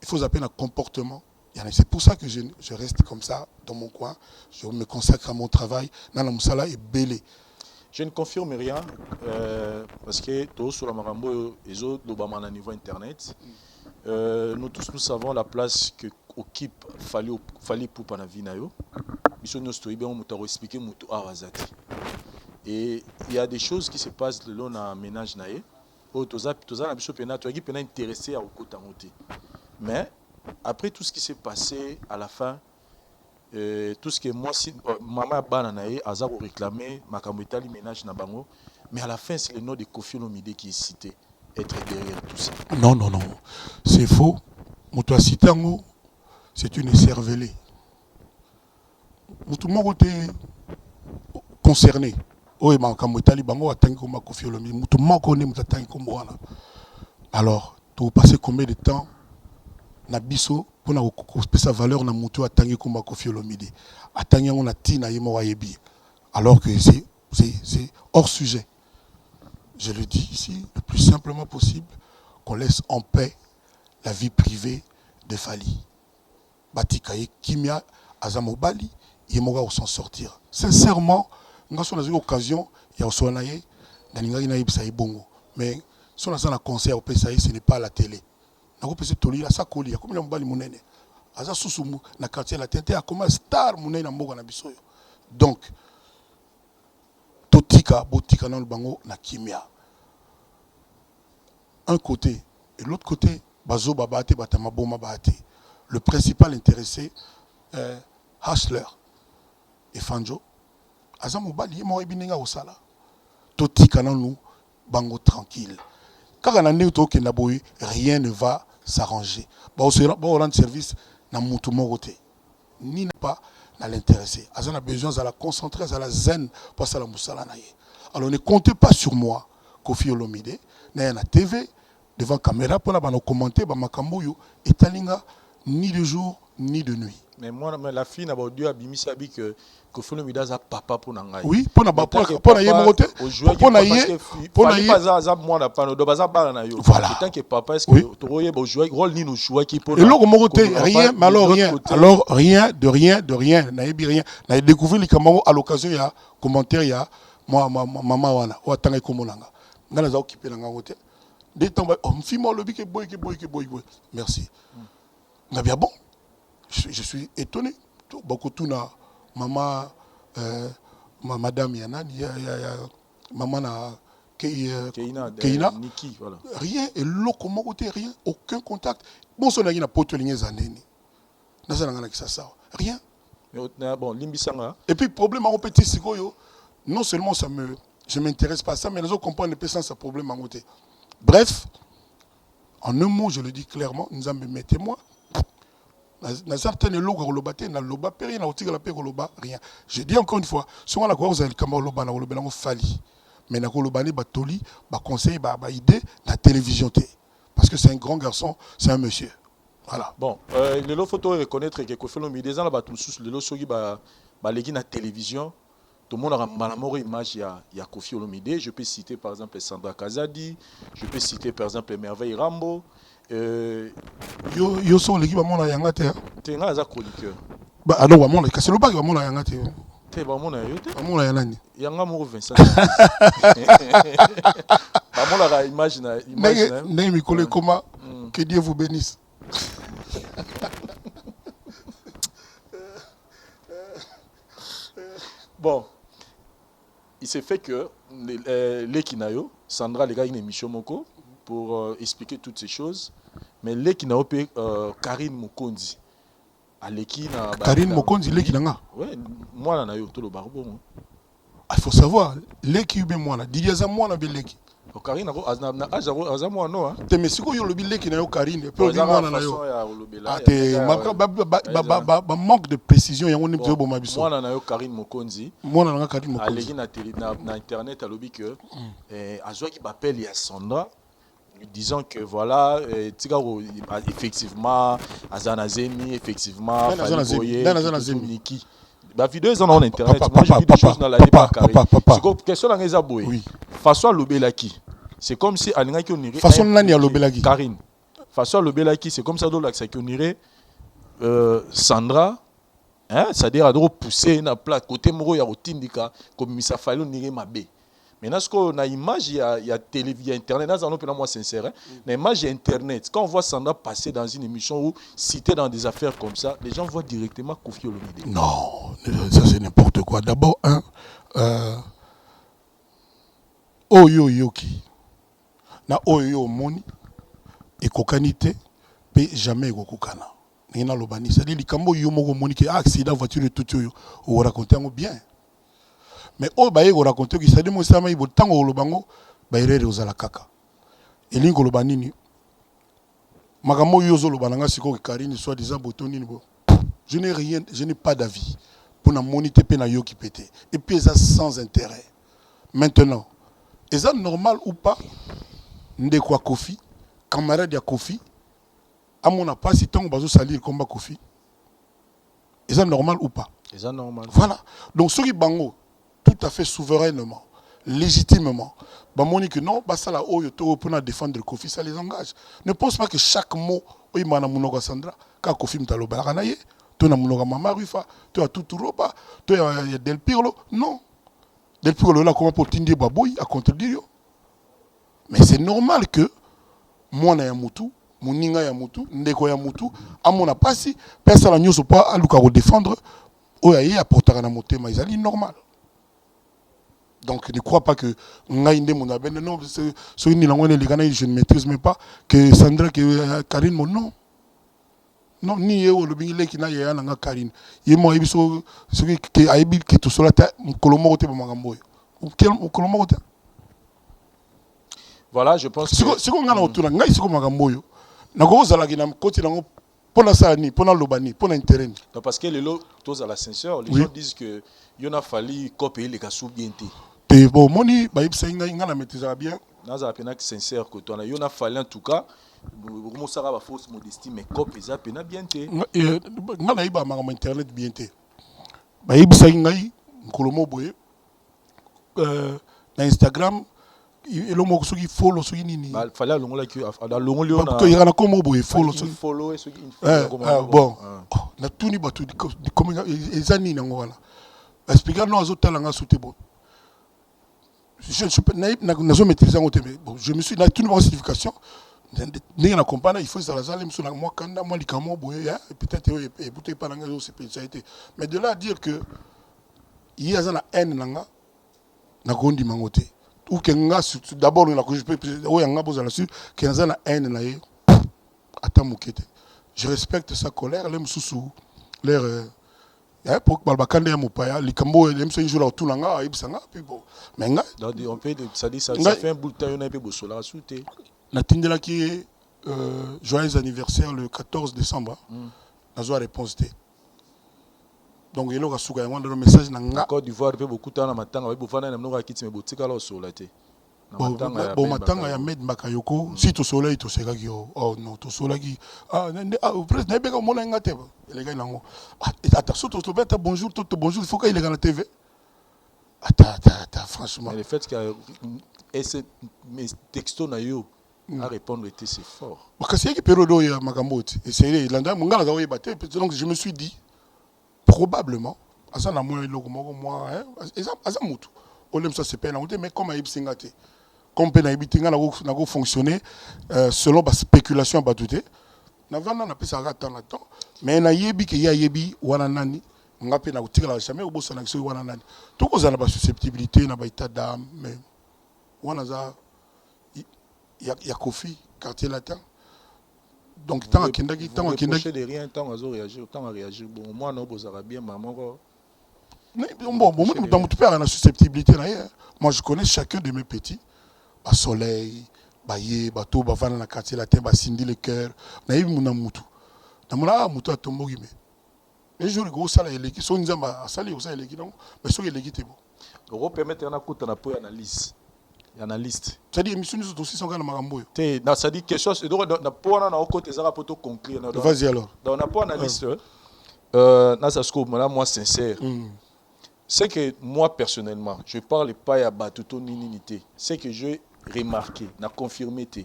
il faut appeler un comportement. C'est pour ça que je reste comme ça dans mon coin. Je me consacre à mon travail. Nana Moussala est belé. Je ne confirme rien parce que tous sur la Marambo et autres à niveau internet. Nous tous nous savons la place que occupe Fally Ipupa na vie na yo. Biso no story bien on t'a expliqué mutu arazati. Et il y a des choses qui se passent le long na ménage na ye. Oh toza na biso pena to pena intéressé à okota monter. Mais après tout ce qui s'est passé à la fin, tout ce que moi, si maman Bananae, Aza réclamé, Makambo Itali ménage na bango, mais à la fin, c'est le nom de Koffi Olomide qui est cité, être derrière tout ça. Non, non, non. C'est faux. Moutou a cité en c'est une cervelée. Moutou m'a été concerné. Oui, Makambo Itali bango a tangi comme Koffi Olomide. Moutou m'a connu, moutou a tangi comme moi. Alors, tu as passé combien de temps na biso pour na sa valeur na mutu atangi komba Koffi Olomide atangi on a tina yemo wayebi alors que c'est hors sujet. Je le dis ici le plus simplement possible qu'on laisse en paix la vie privée de Fally. Batikaye kimia azamobali yemo ga s'en sortir. Sincèrement, ngaso na occasion ya osonaye na ninga ina ibsa ibongo mais si on a un concert au PSAI ce n'est pas à la télé. Nakopese toli la sakoli comme le mbali munene aza susumu na quartier la tente a comme star munene na mboka na biso. Donc totika botika na bango na kimia un côté et l'autre côté bazo babate batama boma bate. Le principal intéressé Hustler et Fanjo azamobali ye mo ebininga osala totika na nous bango tranquille kaka na ndeko to na boy rien ne va s'arranger ba rendre service na mutu moko te ni pas na l'intéressé azana besoin à la concentrer à la zen pour ça la musala na ye. Alors ne comptez pas sur moi Koffi Olomide na na TV devant caméra pour na commenter ba makambo yo etalinga ni de jour ni de nuit. Mais moi, la fille n'a pas dû abimisa que Koffi Olomide a papa pour n'angai. Oui, pour na pour na yemote, pour na ye, pour na ye. Voilà. Tant que papa est-ce que tu voyais bon jouer rôle ni nous jouer qui pour. Et là mote rien, mais alors rien de rien, na yebi rien. Na découvert les camarades à l'occasion il y a commentaire il y a moi maman wana ou tanga komonanga. Ngana za occupé na ngote. Des temps on fimo lobi ke boy. Merci. Na bien bon. Je suis étonné. Beaucoup tout na maman madame Yana maman na Keina Niki voilà. Rien et l'autre côté rien aucun contact. Bon son na poto ligne zaneni. Na ça na ça rien. Bon limbisanga. Et puis problème en petit sikoyo non seulement je m'intéresse pas à ça mais les autres comprennent le sans ce problème en côté. Bref, en un mot je le dis clairement, nous en mettez-moi. Dans certaines lois, rien. Je dis encore une fois, souvent la cause est le fali. Mais na kolobani batoli, ba conseil, ba idée, la télévision parce que c'est un grand garçon, c'est un monsieur. Voilà. Bon, les lots photos reconnaître que Koffi Olomide des ans là tout sous les lots sogi ba légui na télévision. Tout le monde a une image, il y a Koffi Olomide. Je peux citer par exemple Sandra Kazadi, je peux citer par exemple Merveille Rambo. Yo so l'équipe amona yanga te. Te nga za chroniqueur. Ba alors amona kasi lo ba amona yanga te. Te ba amona yo te. Amona ya nani? Yanga mo Vincent. Amona la image na. Ne mi kole comment que Dieu vous bénisse. Bon, il s'est fait que les Kinayo, Sandra les gars une émission moko pour expliquer toutes ces choses. Mais les Kinayo Karine Mokondi. Karine Mokondi les Kinanga. Ouais, moi na yo tout le barbo. Il faut savoir les qui ube moi na Didier za moi na beleki. Karine na aza moi no hein. Te mesiko yo lobi leki na yo Karine pe moi na yo. Ate ba manque de précision yango ni biso boma biso. Moi na yo Karine Mokondi. Moi na Karine Mokondi. Aleki na internet alobi que azwa ki bapel ya Sandra lui disant que voilà effectivement Azanazemi effectivement Niki. Bah vidéo ils en ont internet. Moi je dis des choses dans la débat carré. C'est question dans les aboués. Oui. Façon Lobelaki. C'est comme si Alinga qui onirait. Façon nani à Lobelaki. Karine. Façon Lobelaki, c'est comme ça dans l'accès qui onirait Sandra. Hein, c'est-à-dire à pousser na plat côté moro ya rotindika comme ça fallait onirer mabé. Maintenant, ce qu'on a image, il y a télévision, internet, là, on peut moi sincère. Mais image, il y a internet. Quand on voit Sandra passer dans une émission ou citer dans des affaires comme ça, les gens voient directement Koffi Olomide. Non, ça c'est n'importe quoi. D'abord, Oyoyoki. Na Oyoyo moni, et kokanite, pe jamais kokokana. Nina lobani. C'est-à-dire, les kambo yomo moni qui accident voiture et tout, ou raconter bien. Mais au baye ko raconter ki sadi mo sama ibo tango lobango bayerere ozala kaka elingo lobanini makamo yozo lobananga siko Karine soit disant botoni ni bo je n'ai pas d'avis pour na moniter pe na yo ki pété et puis ça sans intérêt. Maintenant est ça normal ou pas ndeko Koffi camarade ya Koffi amona pas si tango bazo salir combat Koffi est ça normal ou pas? Est ça normal? Voilà donc ceux qui bango tout à fait souverainement, légitimement. Bamoni que non, ça la oyo to pour défendre Koffi, ça les engage. Ne pense pas que chaque mot oyi mana munoga Sandra, quand Koffi mtaloba la kanaye, to na munoga Mama Rufa, to a tout roba, to ya Del Pirlo, non. Del Pirlo là comment pour tindi baboy à contredire. Mais c'est normal que moi na ya mutu, muninga ya mutu, ndeko ya mutu, amona pasi, personne la nyoso pas à luka défendre, oya ya portara na motema, ils ali normal. Donc ne crois pas que Ngaïndé mon abène. Non, je ne maîtrise même pas que Sandra, que Karine, mon nom. Non, ni eux, le bingile qui n'a rien à Karine. Il m'a dit que Aïbi qui tout cela, Colomo te Magamboy. Ou quel Colomo te. Voilà, je pense que. C'est qu'on a autour d'un gars, c'est comme Magamboy. N'a pas osé la guinée, côté d'un pour la Sani, pour la Lobani, pour l'intérêt. Non, parce que les lots, tous à la sincère, les gens disent que il y en a fallu copier les cassous bien. Et bon, moni, bah, il s'est la maîtrise bien. Dans un pénac sincère que toi, il y en a fallu en tout cas. Comment ça va fausse modestie, mais copie ça pénac bien. N'a pas eu ma internet bien. Bah, il s'est Kolomo boye. Instagram. Et le mot qui follow ce qui nini. Fallait longo là que longo lion. Parce qu'il y a un comme boye follow. Follow et ce qui. Bon, na tout ni batu comme les années n'en voilà. Expliquer nous aux autres langues sauter bon. Je n'ai maîtrisé en thème. Bon, je me suis dans toute une certification. N'est na compagnie il faut ça la salle sur moi quand moi les camo boye peut-être et bouteille pas langue c'est spécialité. Mais de là à dire que il y a une haine nanga na gondi mangote. Ou que d'abord je peux que haine na ye ata mokete. Je respecte sa colère, l'aime sous l'air pour que balbakande ya mopaya likambo l'aime so jour autour nanga ibsanga puis bon mais nga on peut ça dit ça fait un bout de temps on a peu bosola souté na tindela qui joyeux anniversaire le 14 décembre nazo réponse té. Donc il y a un message na Côte d'Ivoire peut beaucoup temps na matanga ba bofana na mnoka kiti me botika la sola té. Bon matanga ya med makayoko si to soleil to seka ki oh non to soleil qui presque na beka mona ngate ba les gars nango ata so to beta bonjour to bonjour il faut qu'il est dans la TV ata franchement mais le fait que mes textos na yo à répondre était c'est fort parce que c'est qui période ya makamboti et c'est l'anda ngala za oyebate donc je me suis dit probablement asa na moi eloko moko moi asa mutu olem ça c'est pas na mais comme a ibsingate comme pe na ibitinga na go fonctionner selon ba spéculation ba douter na vanda na pesa rata na temps mais na yebi ke ya yebi wana nani ngape na kutikala jamais obosa na kiso wana nani to ko zana ba susceptibilité na ba état d'âme mais wana za ya Kofi quartier latin. Donc tant akendaki de rien tant à réagir tant à réagir bon moi non bozara bien maman bon dans mon père a susceptibilité là moi je connais chacun de mes petits ba soleil ba ye bato ba vana na quartier latin ba sindi le cœur na yibi muna mutu na mona mutu atombogi mais jour go sala eleki so nzamba asali osala eleki non mais so eleki te bon on permettre na kuta na po analyste c'est-à-dire émission nous aussi sont kana makambo te na ça dit quelque chose donc na po na côté za rapporto conclure vas-y alors donc na po analyste na ça scope moi sincère c'est que moi personnellement je parle pas ya batuto ninité c'est que je remarqué na confirmé te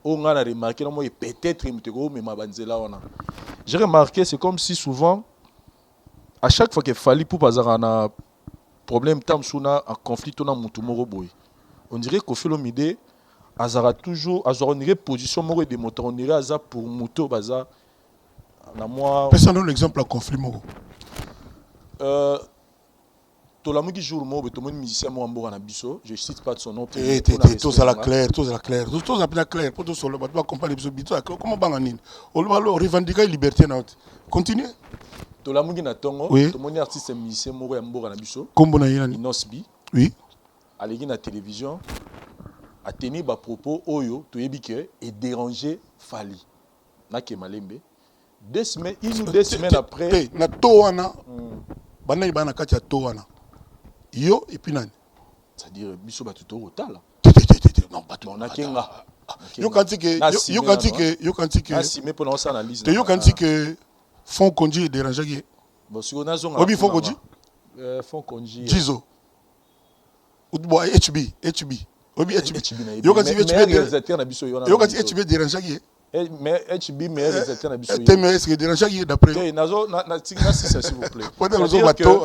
on a remarqué non moi peut-être mutego mais ma banzela ona j'ai remarqué c'est comme si souvent à chaque fois qu'il fallait pour bazar na problème tam suna un conflit on a mutu moko boy on dirait qu'au fil de azara toujours azara une position moko de moteur on dirait azar pour muto bazar na moi personne un exemple en conflit moko to la muki jour mo beto mon musicien mo ambo na biso je cite pas de son nom tous à la claire tous à la claire pour tout solo ba accompagner biso bito comment banga nini on va revendiquer liberté na continuer to la muki na tongo to mon artiste musicien mo ambo na biso kombo na yina Inosbi oui alegi na télévision a tenir ba propos oyo to yebi que et déranger Fali na ke malembe 2 semaines après na to wana bana bana kati ya to wana yo et puis nani c'est-à-dire biso ba tuto otala non pas on a kenga yo kanti que si mais pour lancer analyse yo kanti que fond conduit déranger qui bon si on a zone obi fond conduit fond conduit Jizo ou boy HB obi HB yo kanti HB déranger qui mais HB mais réalisateur na biso mais est-ce que déranger qui d'après na s'il vous plaît peut-être bateau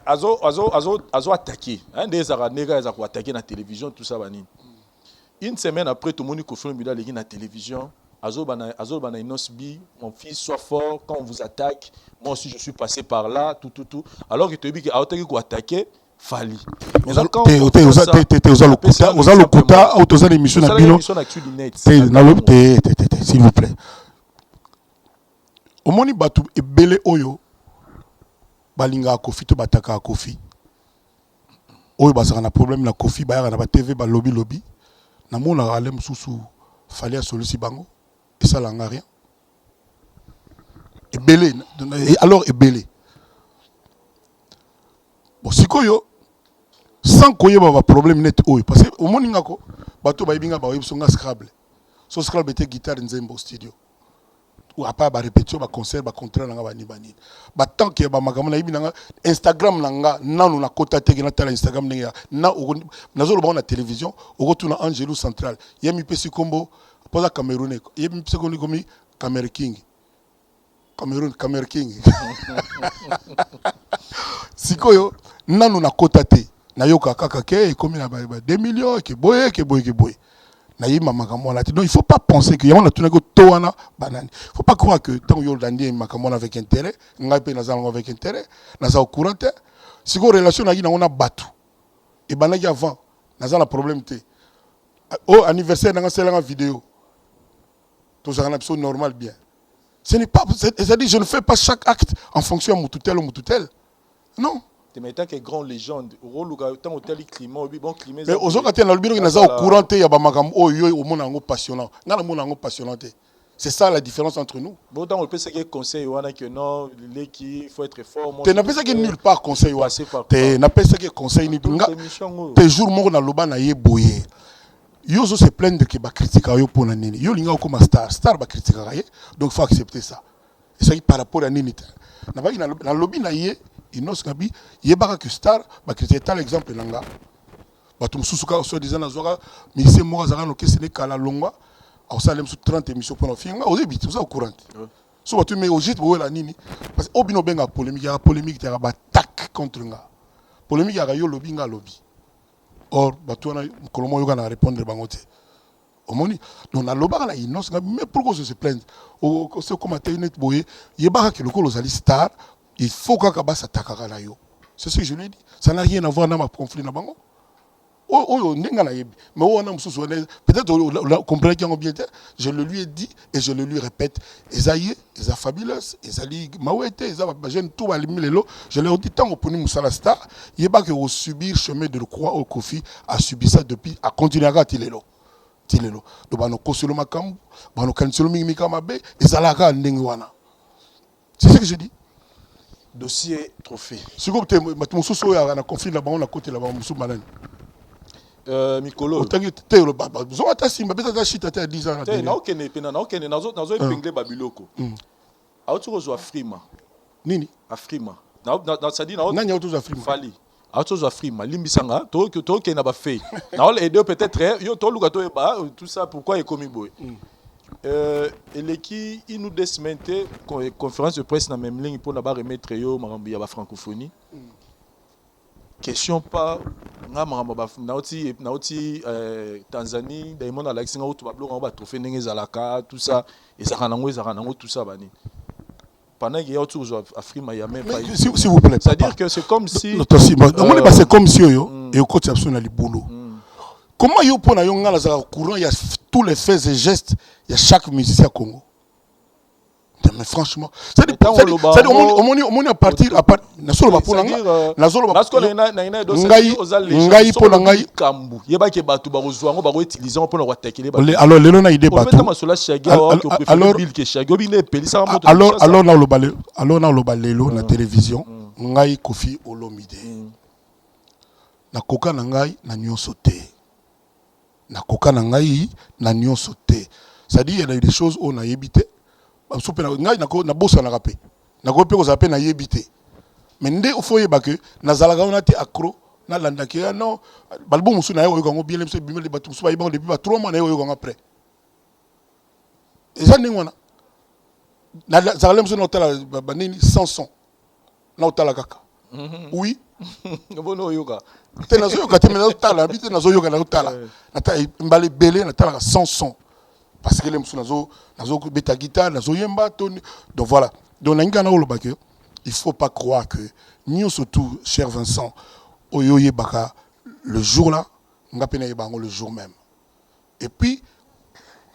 azo attaquer des nega za ko attaquer na télévision tout ça bani une semaine après tout le monde confirme bila legi na télévision azo bana Inosbi mon fils soit fort quand on vous attaque moi aussi je suis passé par là tout alors que tu dis que attaquer ko attaquer Fali. Oza lokuta ou toza l'émission na bino. S'il vous plaît. Omoni batu ebele oyo balinga kofi to bataka kofi. Oyo bazaka na problème na kofi bayaka na ba TV ba lobby. Na mona alem susu fali a solusi bango et ça langa rien. Ebele alors ebele. Bon sikoyo sans koyeba ba problème net oyo parce que au moninga ko bato bayibinga ba yebsonga Scrabble. So Scrabble était guitare nzembo studio. Ou à part ba répétition ba concert ba contrat nanga ba ni bani. Ba tant que ba makambo na yibinanga Instagram nanga nanu na kota teke na tala Instagram nanga na nazo lo ba na télévision au retour na Angelou Central. Yemi pesi kombo posa Camerounais. Yemi pesi kombo komi Cameroun King. Cameroun King. Sikoyo nanu na kota te. Na yoka kaka ke komi na 2 millions ke boye. Na yima makambo na. Donc il faut pas penser que yama tuna ko toana banani. Faut pas croire que tant yo dandi makambo avec intérêt, ngai pe nazalanga avec intérêt, naza au courant te. Siko relation na yi na ona batu. Et banaki avant, nazala problème te. Au anniversaire na selanga vidéo. Tout ça na absolument normal bien. Ce n'est pas c'est-à-dire je ne fais pas chaque acte en fonction de mon tutelle. Non. Mais tant que grande légende, tant hôtel climat, bon climat. Mais aux autres quand le bureau naza au courant te ya ba makambo oyo au mona ngo passionnant. Ngana mona ngo passionnant. C'est ça la différence entre nous. Bon tant on peut se que conseil wana que non, les qui faut être fort. Tu n'as pas ça que nulle part conseil wa. Tu n'as pas ça que conseil ni pinga. Tes jours mo na loba na ye boye. Yo zo se plaindre que ba critiquer yo pour na nini. Yo linga comme star ba critiquer ye. Donc faut accepter ça. Et ça par rapport à nini. Na ba na lobby na ye Inos Gabi, yebaka que star, ba critiquer tal exemple nanga. Ba tum susuka so disant na zoka, ministre mo zaka no kese ne kala longwa, au salem sous 30 émissions pour no finga, au début, vous au courant. So ba tu me au jit bo la nini parce que obino benga polémique, ya polémique te ba attaque contre nga. Polémique ya yo lobby nga lobby. Or ba tu na kolomo yo na répondre bangote. Omoni donc na lobaka na Inos Gabi, mais pourquoi se plaindre? Au c'est comme internet boye, yebaka que le colo zali star. Il faut que Kabasa takara yo. C'est ce que je lui ai dit. Ça n'a rien à voir avec le conflit na bango. Mais peut-être comprendre qu'il y a bien. Je le lui ai dit et je le lui répète. Esaïe, Esa fabulous, Esali Mawete, Esa jeune tout à l'imilelo. Je leur dis tant au poni Moussala Star, il y a pas que au subir chemin de le croix au Kofi a subi ça depuis à continuer à tilelo. Donc bano kosolo makam, bano kansolo mingi kamabe, ezalaka ndengwana. C'est ce que je dis. Dossier trophée. Si vous avez un conflit là-bas, on a côté là-bas, on a Mikolo. Vous avez un chita à 10 ans. Frima. Nini? Afrima. Fali. Afrima. Limbisanga. Na ba fait. Na les deux peut-être. Yo to luka to ba tout ça pourquoi est commis boy. Et qui il nous desmentait conférence de presse dans même ligne pour d'abord remettre yo marambi ya ba francophonie. Question pas nga maramba nauti Tanzanie Diamond Alex nga to bablo nga ba trophée ndenge zalaka tout ça et ça ranango tout ça bani. Pendant qu'il y a autour Afrima il y a même pas. S'il vous plaît. C'est-à-dire que c'est comme si c'est comme si yo et au coach absolument li boulot. Comment yo pona yo ngala za courant il y a tous les faits et gestes il y a chaque musicien Congo. Mais franchement, c'est on à partir na solo ba pona na solo ba ngai pona ngai kambu yeba ke batu ba rozwa ngo ba ko utiliser ngo pona ko tekele ba alors lelo na idée batu alors na lo balelo na télévision ngai Kofi Olomide na koka na ngai na nyonso te. Na koka na ngai na nyonso te. C'est-à-dire il y a des choses on a évité. Ngai na bossa na rapé. Na ko pe ko zape na yebité. Mais ndé au foyer ba que na zalaka on a été accro na landa ke non balbo musu na yo ko bien lemse bimel batu musu ba ibon depuis 3 mois na yo ko après. Et ça n'ingona. Na zalaka musu na tala ba nini sans son. Na tala kaka. Oui. Bono yoga. Te na zo yoga te na tala habite na zo yoga na tala. Na ta mbale belé na tala sans son. Parce que les musu nazo beta guitare nazo yemba toni. Donc voilà. Donc na ngana o lo ba que il faut pas croire que nous surtout cher Vincent oyoye baka le jour là nga pena yebango le jour même et puis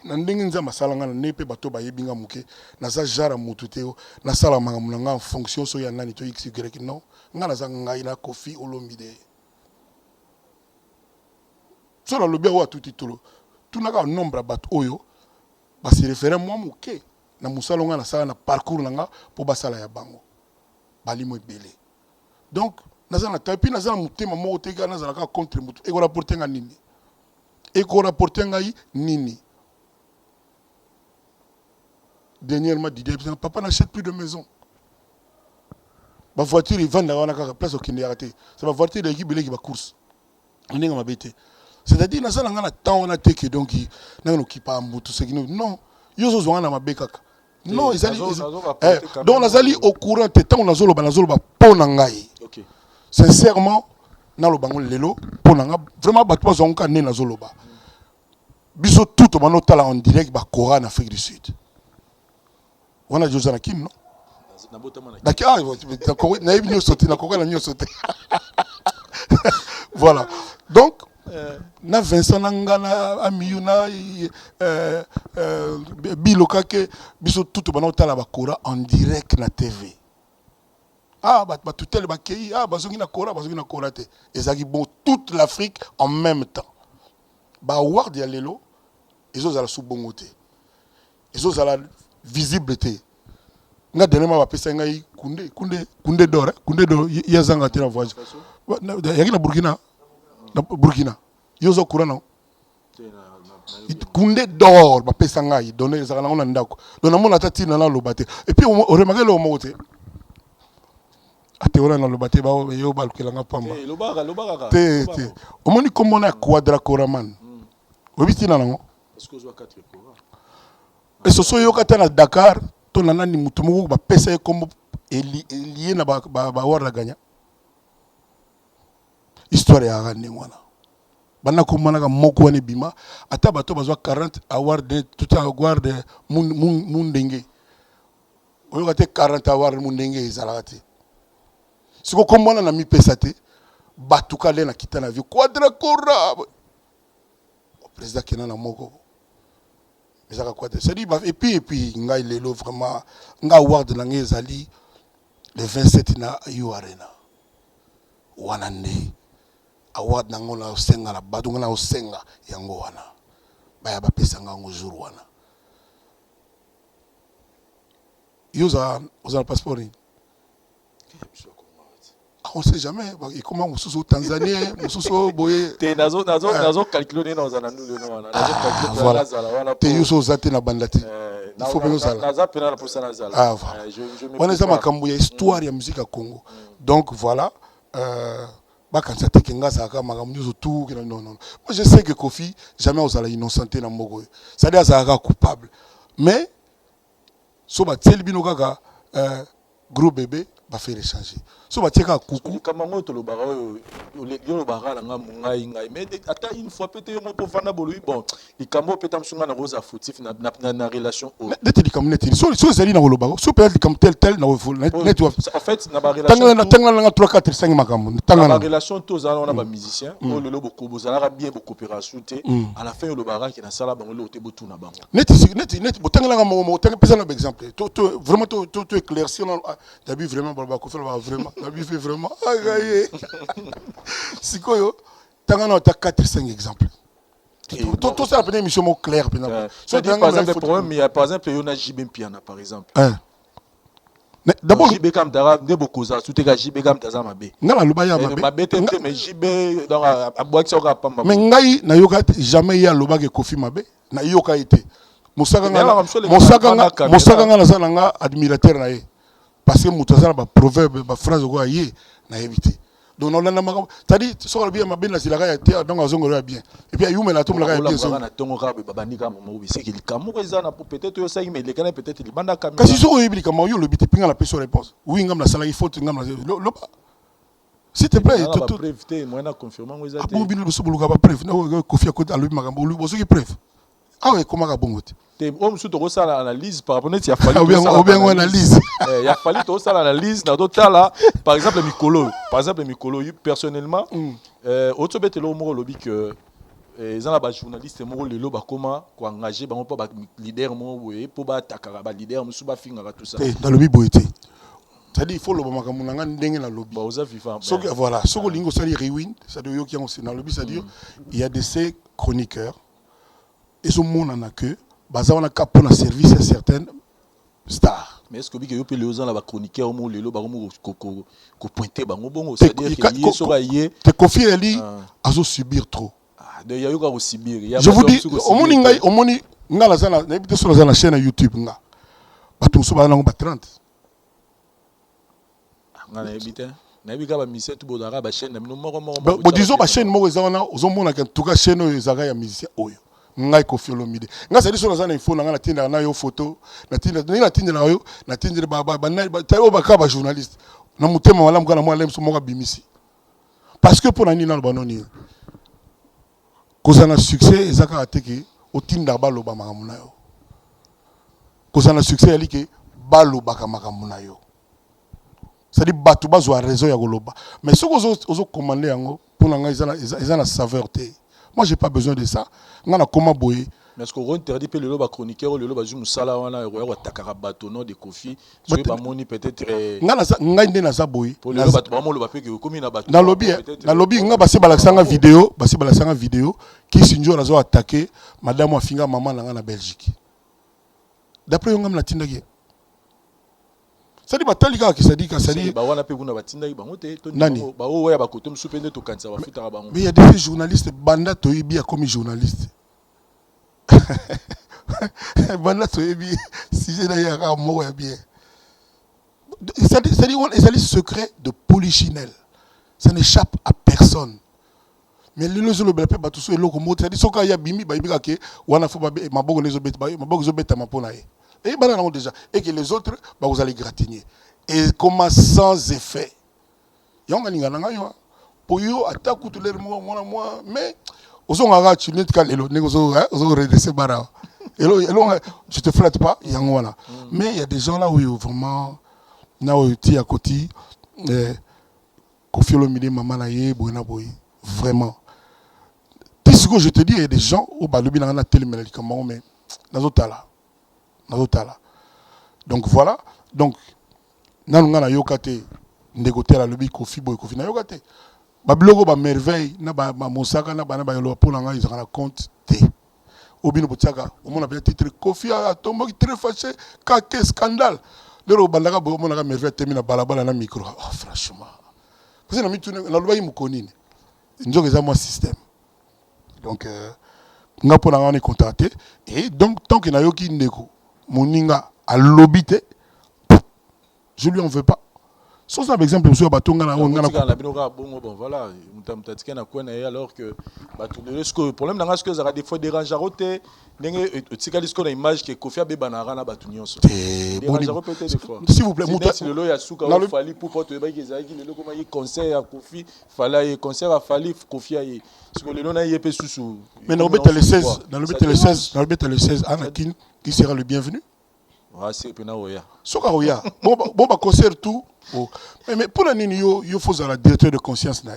na ndenge nzamba salanga na nepe bato ba yebinga muke na za jara mutu te na sala makambo nga en fonction so ya nani to xy non nga na za ngai na Kofi Olomide so la lobia wa tout titolo tout na ka nombre bato oyo ba se référer moi muke na musalo nga na sala na parcours nga po basala ya bango bali mo belé donc naza na tapi naza na mutema mo oteka naza na ka contre mutu e ko rapporter nga nini e ko rapporter nga nini dernièrement Didier papa n'achète plus de maison ma voiture il vend là on a ka place au kinderate c'est ma voiture de l'équipe qui va course on est ma bête c'est-à-dire naza na nga na temps on a teke donc na no kipa mutu c'est non yo zo zo na mabeka non ils allaient donc nazali au courant tant on azolo banazolo ba pona ngai OK sincèrement na lo bango lelo pona nga vraiment ba trois zonka né na zoloba biso tout au mano tala en direct ba Kora en Afrique du Sud on a Josana Kim non d'accord na yebi nyo sauté na Kora na nyo sauté voilà donc na Vincent Nangana Amiyu na Biloka ke biso tout au mano tala ba Kora en direct na TV. Ah, bah tout tel bakei, ah, bazongi na Kora te. Ezaki bon toute l'Afrique en même temps. Bah ward ya lelo, ezo zala sous bongote. Ezo zala visible te. Nga dernièrement ba pesa ngai kunde d'or, ya zanga te na voyage. Yaki na Burkina. Yozo Kora non. Kunde d'or ba pesa ngai donner zala na ndako. Donc na mona tati na lobate. Et puis on remarque le moté. Ate wana na lobate ba yo balkelanga pamba te omoni komona ya Quadra Koraman obiti na nango parce que zo 4 Kora et so yo kata na Dakar to na nani mutu moko ba pesa kombo lié na ba wara ganya histoire ya ngane wana bana komona ka moko wana bima ata bato bazwa 40 award tout award mundenge oyo kate 40 award mundenge ezalaka si vous comprenez na mi pesate batuka le na kita na vie Quadra Kora président qui na moko ezaka quoi c'est dit et puis ngai lelo vraiment nga award na ngezali le 27 na U Arena wana ne award na ngona osenga na badu ngona osenga yango wana baya ba pesa ngango jour wana yoza oza passeport on sait jamais et comment on sous Tanzanie on sous boye te nazo calculer dans un andu le nom nazo calculer voilà te yuso zate na bandati il faut bien ça naza pena pour ça nazala ah voilà on est ma kambo ya histoire ya musique à Congo donc voilà ba quand ça te kinga ça ka makambo yuso tout non moi je sais que Kofi jamais osala innocenté na moko ça dit ça coupable mais so ba tel bino kaka gros bébé va faire échanger so ba tieka kuku kama ngoto lo bara yo lo bara na ngai mais ata une fois peut-être yo mo vana bolu bon likambo peut-être msunga na rosa fautif na relation net likambo net so zali na lo so peut être comme tel na net en fait na ba relation tanga na 3 4 5 makambo tanga na relation to za on a ba musicien o lo boko bozala bien boko coopération te à la fin yo lo bara qui na sala bango lo te botu na bango net botanga na mo tanga pesa na exemple to vraiment to éclaircir d'abord vraiment vraiment la vie fait vraiment si quoi yo tanga na ta 4 5 exemples tout ça appelé mission mot clair par exemple problème il y a par exemple yo na JB Piana par exemple d'abord JB kam dara ne beaucoup ça tout est JB kam daza mabe ngala loba ya mabe mais JB donc aboaki soka pamba mais ngai na yoka jamais ya loba ke Kofi mabe na yoka été mosaka nga na sana nga admirateur na ye parce que mutazana ba proverbe ba phrase ko aye na éviter donc on a c'est-à-dire so bien ma bien la silaka ya terre donc azongolo bien et puis ayume la tombe la ya bien na tongo ka be baba ndika mo bise ki likamu ko ezana peut-être yo sa mais le kana peut-être li banda kamera kasi so yibili kama yo le bité pinga la personne réponse oui ngam la sala il faut ngam la lo s'il te plaît tout prévité moi na confirmer ngo ezate bon bino so buluka ba preuve na Kofi ko alubi makambo lu bozo ki preuve Ah oui, comment bongo te? Homme sous to ça l'analyse par rapport à il a fallu ou bien on analyse. Il a fallu to ça l'analyse dans d'autres là par exemple Mikolo personnellement auto bête le mo lobby que ils ont la journaliste mo le lo ba comment ko engager ba pas leader mo pour ba takara ba leader mo ba finga tout ça. Dans le biboité. C'est-à-dire il faut le makambo nanga ndenge na lobby. Ba oza vivant. Voilà, ce que lingo sali rewind, ça de yo qui ont dans le lobby, c'est-à-dire il y a de ces chroniqueurs et ce monde en a que baza on a cap pour service à certaines stars. Mais est-ce que vous pouvez les la chroniqueur mo lelo ba ko pointer bango bongo c'est-à-dire que yi sera yé te confier ali azo subir trop. De ya yo ka subir. Je vous dis au moni ngala zana na bité sur la chaîne YouTube nga. Batu so ba na ba 30. Ngala ebité. Na bika ba mission tout bodara ba chaîne na mino moko. Bo disons ba chaîne moko ezana ozomona que en tout cas chaîne ezaka ya musicien oyo. Ngai Koffi Olomide nga sadi so na info nga na tinda na yo photo na tinda na yo na tinda ba tayo ba ka ba journaliste na mutema wala mukana mwa lemso moka bimisi parce que pour nani na banoni kozana succès ezaka ateki otinda ba loba makambo na yo kozana succès ali ke ba loba ka makambo na yo c'est-à-dire batu bazwa raison ya koloba mais ce que ozo commander yango pour nga ezana saveur te. Moi, je n'ai pas besoin de ça. Je n'ai comment boyer. Mais est-ce qu'on interdit que le chroniqueur, le loba zoom sala wana ro takara batono de Koffi, so ba moni peut-être nga inde na za boyer. Pour le loba ba mo loba pe que comme na bato. Dans lobby nga basi balakanga vidéo qui sinjo na zo attaquer madame Afinga maman na Belgique. D'après ngam na tindaki. C'est-à-dire batalika qui dit que c'est ba wana pe kuna batinda bango te to ba o ya ba kotom supende to kanza ba futa bango. Mais il y a des journalistes banda to yebi comme journaliste. Banda to yebi si j'ai d'ailleurs mo ya bien. C'est-à-dire c'est le secret de Polichinelle. Ça n'échappe à personne. Mais les gens le belpe ba tout so eloko mo c'est-à-dire soka ya bimi ba yibika ke wana fo ba mabogo les obet ba mabogo zobeta mapona ye. Et déjà et que les autres bah vous allez gratigner et comment sans effet yonga ninga nanga yo pour yo attaque tout les mois mais ozonga ga tu net kalelo négozo redresser bara elo je te flatte pas yango wana mais il y a des gens là où vraiment na où ti à côté Koffi Olomide maman na ye boina boy vraiment tout ce que je te dis il y a des gens au balobi na télé médicament mais nazotala. Donc voilà. Donc, nous avons yokate ndégoté la lobby Koffi boy Koffi na yokate. Ba blogo ba merveille na ba mosaka na ba yolo pour nga ils ont compte té. Obino botsaka, on a bien titre Koffi a tombé très fâché, quel scandale. Le bandaka bo mona merveille termine balabala na micro. Oh franchement. Parce que na mitune na loba yimukonine. Njo que ça moi système. Donc nga pour nga on est contacté et donc tant que na yoki ndeko moninga à l'obité, je lui en veux pas. Sans un exemple, monsieur Batonga na on a bon voilà, mutatika na kwena alors que le problème dans ce que ça a des fois dérange roté ndenge tika disco na image que Koffi abeba na rana batu nyonso. S'il vous plaît, muta le lo ya suka o fali pour porte ba ki ezaki le lo koma yi concert à Koffi fala yi concert à fali Koffi ayi parce que le lo na yepé susu. Mais dans le 16, dans le 16 Anakin qui sera le bienvenu. Ah c'est pena oya. Soka oya. Bon concert tout. Mais pour la nini yo faut la directeur de conscience na.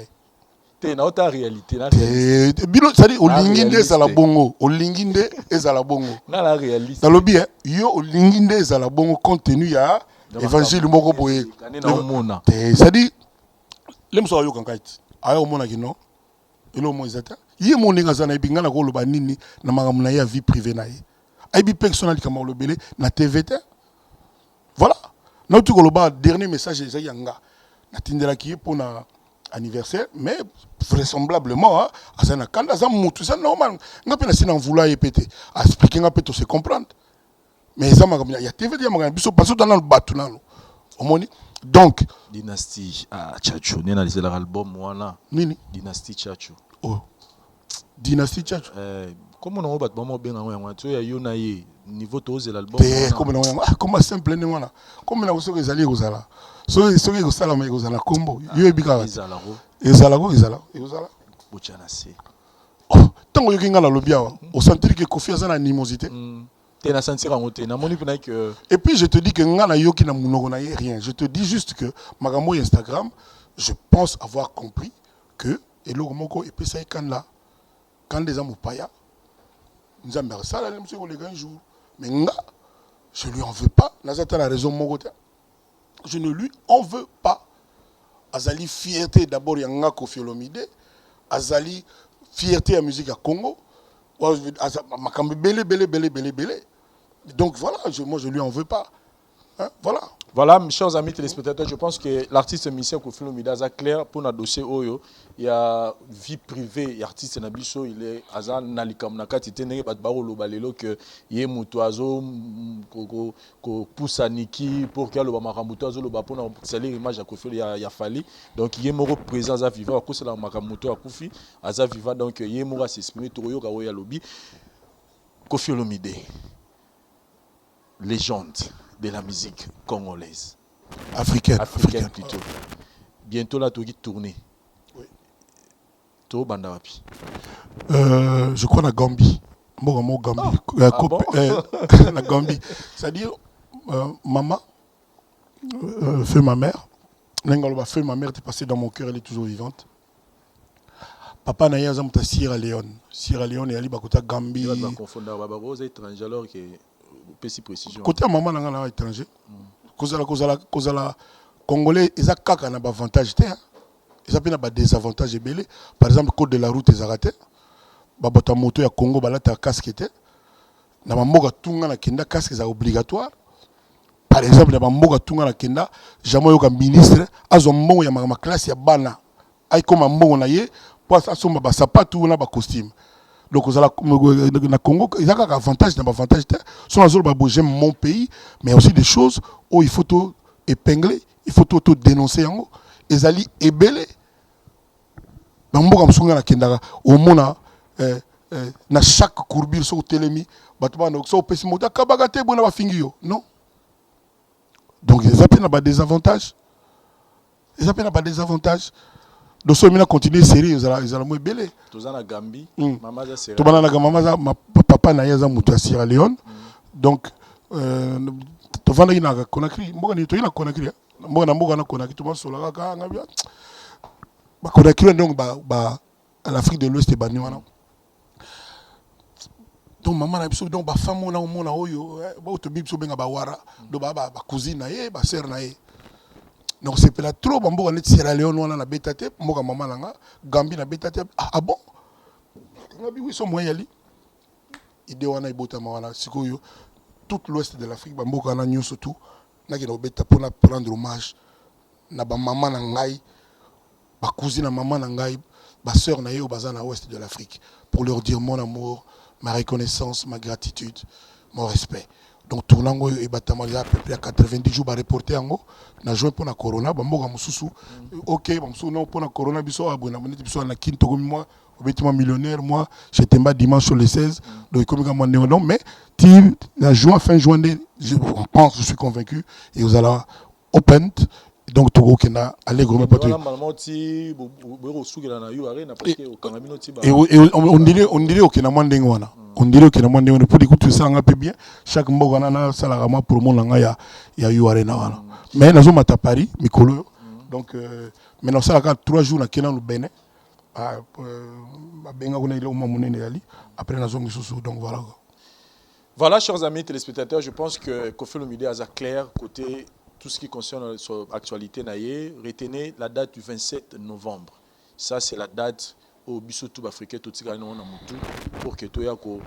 Té na autre réalité na. Bilo ça dit olinginde ezala bongo, olinginde ezala bongo. Na la réalité. Dans le bien, yo olinginde ezala bongo contenu ya évangile moko boye. Ça dit lem so yo kankait. Ayo mona kino. Elo mo ezata. Ye moninga zana ibinga na ko loba nini na makamuna ya vie privée na ye. Aibi personnel comme on le belé na TVT. Voilà. Notre dernier message est yanga. Na tindela qui pour na anniversaire mais vraisemblablement à ça na kanda ça mutu ça normal. Nga pe na sina vouloir yépéter. Expliquer nga pe to se comprendre. Mais ça makamuna ya TVT ya makamuna biso passo dans le batu nalo. Omoni. Donc Dynastie Tchatcho né na l'album wana. Nini? Dynastie Tchatcho. Oh. Dynastie Tchatcho. Comment on va battre bien en tu es yonaye niveau tose l'album comme simple ne wana comme na so ezali kozala so que sala mais kozala combo yo ebika ezala bochana c'est tant tant que nga na lobby on sentir que Kofi a une animosité. T'es na sentir en côté na moni pena que. Et puis je te dis que nga na yoki na munoko na rien. Je te dis juste que magambo Instagram, je pense avoir compris que et le moko et puis ça quand là quand des amis paya nous avons ça là monsieur les gars un jour mais nga je lui en veux pas nazata la raison moko je ne lui en veux pas azali fierté d'abord ya nga Koffi Olomide azali fierté à musique à Congo makambe belé donc voilà moi je lui en veux pas hein, voilà. Voilà, mes chers amis téléspectateurs, je pense que l'artiste musicien Koffi Olomide a clair pour notre dossier Oyo. Il y a vie privée, l'artiste Nabiso, il est Azan Nalikam Nakati, Téné, Batbaro Lobalelo, que Yé Moutouazo, ko poussa Niki, pour qu'il y ait le Makamoutouazo, le Bapon, pour salir l'image à Koffi, il y a fallu. Donc, Yé Moro présent à Viva, à cause de la Makamoutouazo à Koffi, à Viva, donc Yé Moro s'exprimer, Toroyo, Kawoya Lobby. Koffi Olomide, légende de la musique congolaise. Africaine plutôt. Bientôt là, tu vas tourner. Oui. Tu vas Bandawapi. Je crois la Gambie. Gambie. Bon? La Gambie. C'est-à-dire, maman, feu ma mère. L'engaloba feu ma mère est passée dans mon cœur, elle est toujours vivante. Papa n'a pas de Sierra Leone. Sierra Leone et Ali Bakota Gambie. Tu vas confondre Baba Rose étranger alors que. Précision. Côté maman nanga étranger. Kozala congolais ils a kaka na avantage té. Ils a pas na désavantage belé. Par exemple code de la route ils arrêté. Ba bota moto ya Congo balata casque té. Na mamoga tunga na kenda casque est obligatoire. Par exemple na mamoga tunga na kenda jamais yoka ministre azo mbongo ya ma classe ya bana. Ay comme mbongo na ye pour asomba ba sapato na ba costume. Donc, na Congo, il y a un avantage, un avantage. J'aime mon pays, mais aussi des choses où il faut tout épingler, il faut tout dénoncer. Ils allaient ébeler. Au monde, na chaque courbure sur télémi, non. Donc, ils appellent à des avantages. Ils appellent à des avantages. Donc, si on continue sérieux, ils allaient moins belé. Tous en Gambie, maman a serré. Papa n'a pas de Sierra Leone. Donc, tu vas na Conakry. Tu vas na Conakry. Tu vas sur Conakry, donc, l'Afrique de l'Ouest est bannie. Donc, maman a dit, donc, femme, on a un monde, cousine, sœur. Donc c'est pas trop bon on est Sierra Leone on a bétaté mboka maman nanga Gambie na bétaté ah bon ngabi oui so moyen ali idée wana ibota mawana sikoyo tout l'ouest de l'Afrique ba mboka na nyoso tout na ki na beta pour prendre hommage na ba maman na ngai ba cousine na maman na ngai ba sœur na yo bazana na ouest de l'Afrique pour leur dire mon amour, ma reconnaissance, ma gratitude, mon respect. Donc tournant et battement à peu près 90 jours à reporter en haut na joint pour la corona bamboga mususu OK bamsusu non pour la corona biso abona monete biso na kinto comme moi obétement millionnaire moi j'étais pas dimanche sur les 16 donc comme moi non mais la juin fin juin je pense je suis convaincu et vous allez open donc Togo kena aller gros pas et on dirait au kena mandeng wana on dirait que nous avons pour écouter ça un peu bien chaque mot on a ça la pour mon langage il y a eu arena wana mais nous sommes à Paris Mikolo donc maintenant ça la 3 jours na Kenya no Bénin benga kuna ile uma munene yali après nous sommes sous donc voilà. Voilà chers amis téléspectateurs, je pense que Koffi Olomide a clair côté tout ce qui concerne l'actualité naïe. Retenez la date du 27 novembre. Ça c'est la date au bisotou africain tout ça na mutu pour que toya ko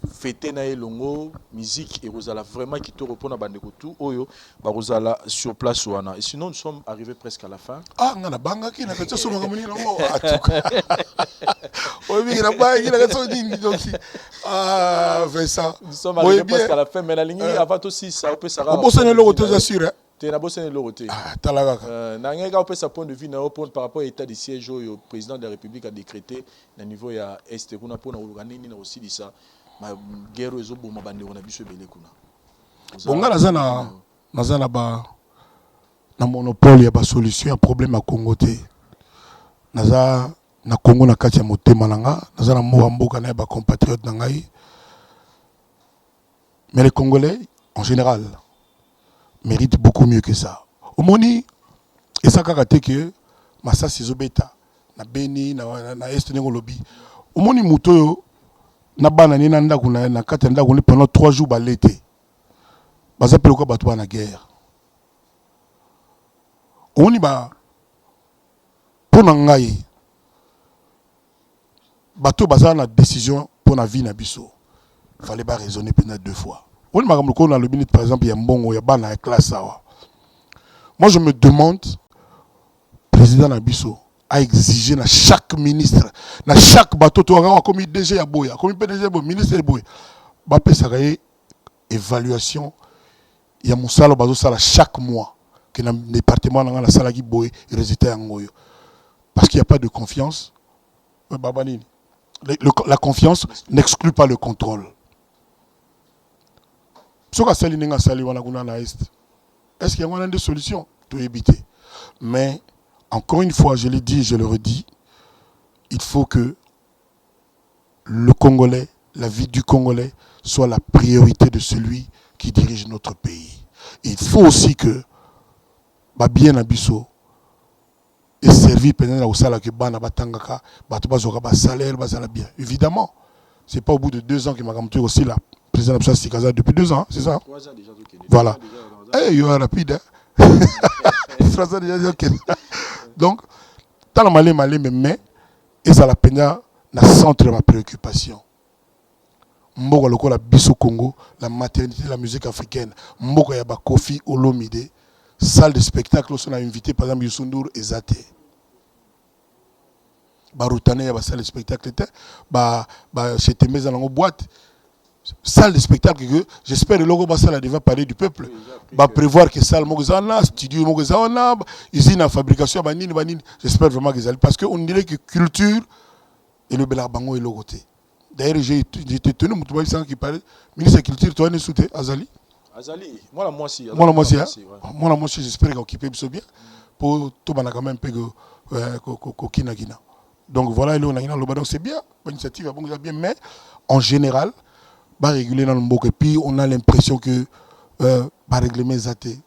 fêter na elongo musique et rozala vraiment qui te répond à bandeko tout oyo ba rozala sur place wana et sinon nous sommes arrivés presque à la fin ngana banga ki na katso songa muni longo atuka oyi bi na ba ki na katso ding donc Vincent nous sommes arrivés presque à la fin mais la ligne avant aussi ça peut ça on bosse le retour assure na bossé le roté talaka na ngeka peut sa point de vue na par rapport à l'état de siège au président de la République a décrété na niveau ya est kuna pour na organiser na aussi ça ma guerre ezo boma bande on a biso belé kuna bonga nazana ba na monopole ya ba solution ya problème à Congo té naza na Congo na kati ya motema nanga naza na mwa mboka na ba compatriotes na ngai. Mais les Congolais en général méritent beaucoup mieux que ça. Omoni esa kaka te que masasi zobeta na Beni na Est nengo lobby. Omoni muto yo na bana ni na ndako na kati ya ndako pendant 3 jours ba l'été. Baza pelo ko bato na guerre. Omoni ba pona ngai bato baza na décision pour la vie na biso. Il fallait pas raisonner peut-être 2 fois. On m'a dit qu'on a le minute par exemple il y a mbongo il y a bana classe ça. Moi je me demande président Nabiso a exigé à chaque ministre, à chaque bateau comme DG ya boya, comme PDG boya, ministre ya boya. Ba pesa évaluation il y a mon salaire bazo sala chaque mois que dans le département dans la sala qui boya résultat ngoyo. Parce qu'il n'y a pas de confiance. La confiance n'exclut pas le contrôle. Est-ce qu'il y a des solutions pour éviter? Mais, encore une fois, je l'ai dit et je le redis, il faut que le Congolais, la vie du Congolais, soit la priorité de celui qui dirige notre pays. Et il faut aussi que Babien Abisso ait servi pendant au salaire que Bana Batangaka, Batoubazoka, salaire, bien. Évidemment, ce n'est pas au bout de 2 ans que m'a montré aussi la président de Sikaza depuis 2 ans, c'est ça? 3 ans déjà. Voilà. Eh, il est rapide. 3 ans déjà. Donc, dans le malé, mais, et ça la peine dans centre de ma préoccupation. Mboka loko la biso Congo, la maternité de la musique africaine. Mboka yaba Kofi Olomide, salle de spectacle, on a invité par exemple Youssou et Zate. Barutane yaba salle de spectacle, chez Témé dans la boîte. Salle de spectacle que j'espère que le logo va parler du peuple. Va prévoir que salle mogazana, studio mogazana, usine à fabrication banine. J'espère vraiment qu'ils allaient parce qu'on dirait que culture et le belarbango est le côté. D'ailleurs j'ai été tenu mutuba sans qui parle ministre de la culture toi ne souté Azali. Azali, moi la moitié. Moi la moitié j'espère qu'il occupe bien pour tout bana quand même peu kokina. Donc voilà le donc c'est bien, l'initiative est bien mais en général va réguler dans le monde et puis on a l'impression que va régler mes athées.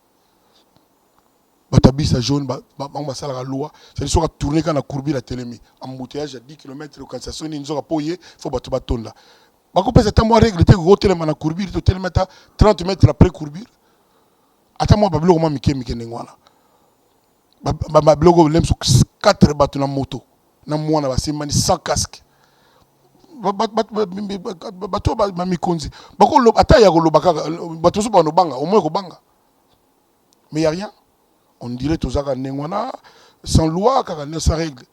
Batabi sa jaune on va ça la loi c'est sûr à tourner quand on a courbé la télémie embouteillage à 10 km quand ça sonne ils ont apoyé faut battre bâton là ba ko pesa tamo règle te go téléma na courbir to téléma 30 mètres après courbir ata moi bablo comment mike ngwana ba blogo lem 4 bateaux na moto na mwana ba simani sans casque bato ba mikonzi bako ata ya ko lobaka bato so ba no banga au moins ko banga mais il y a rien. On dirait tous sans loi, sans règle.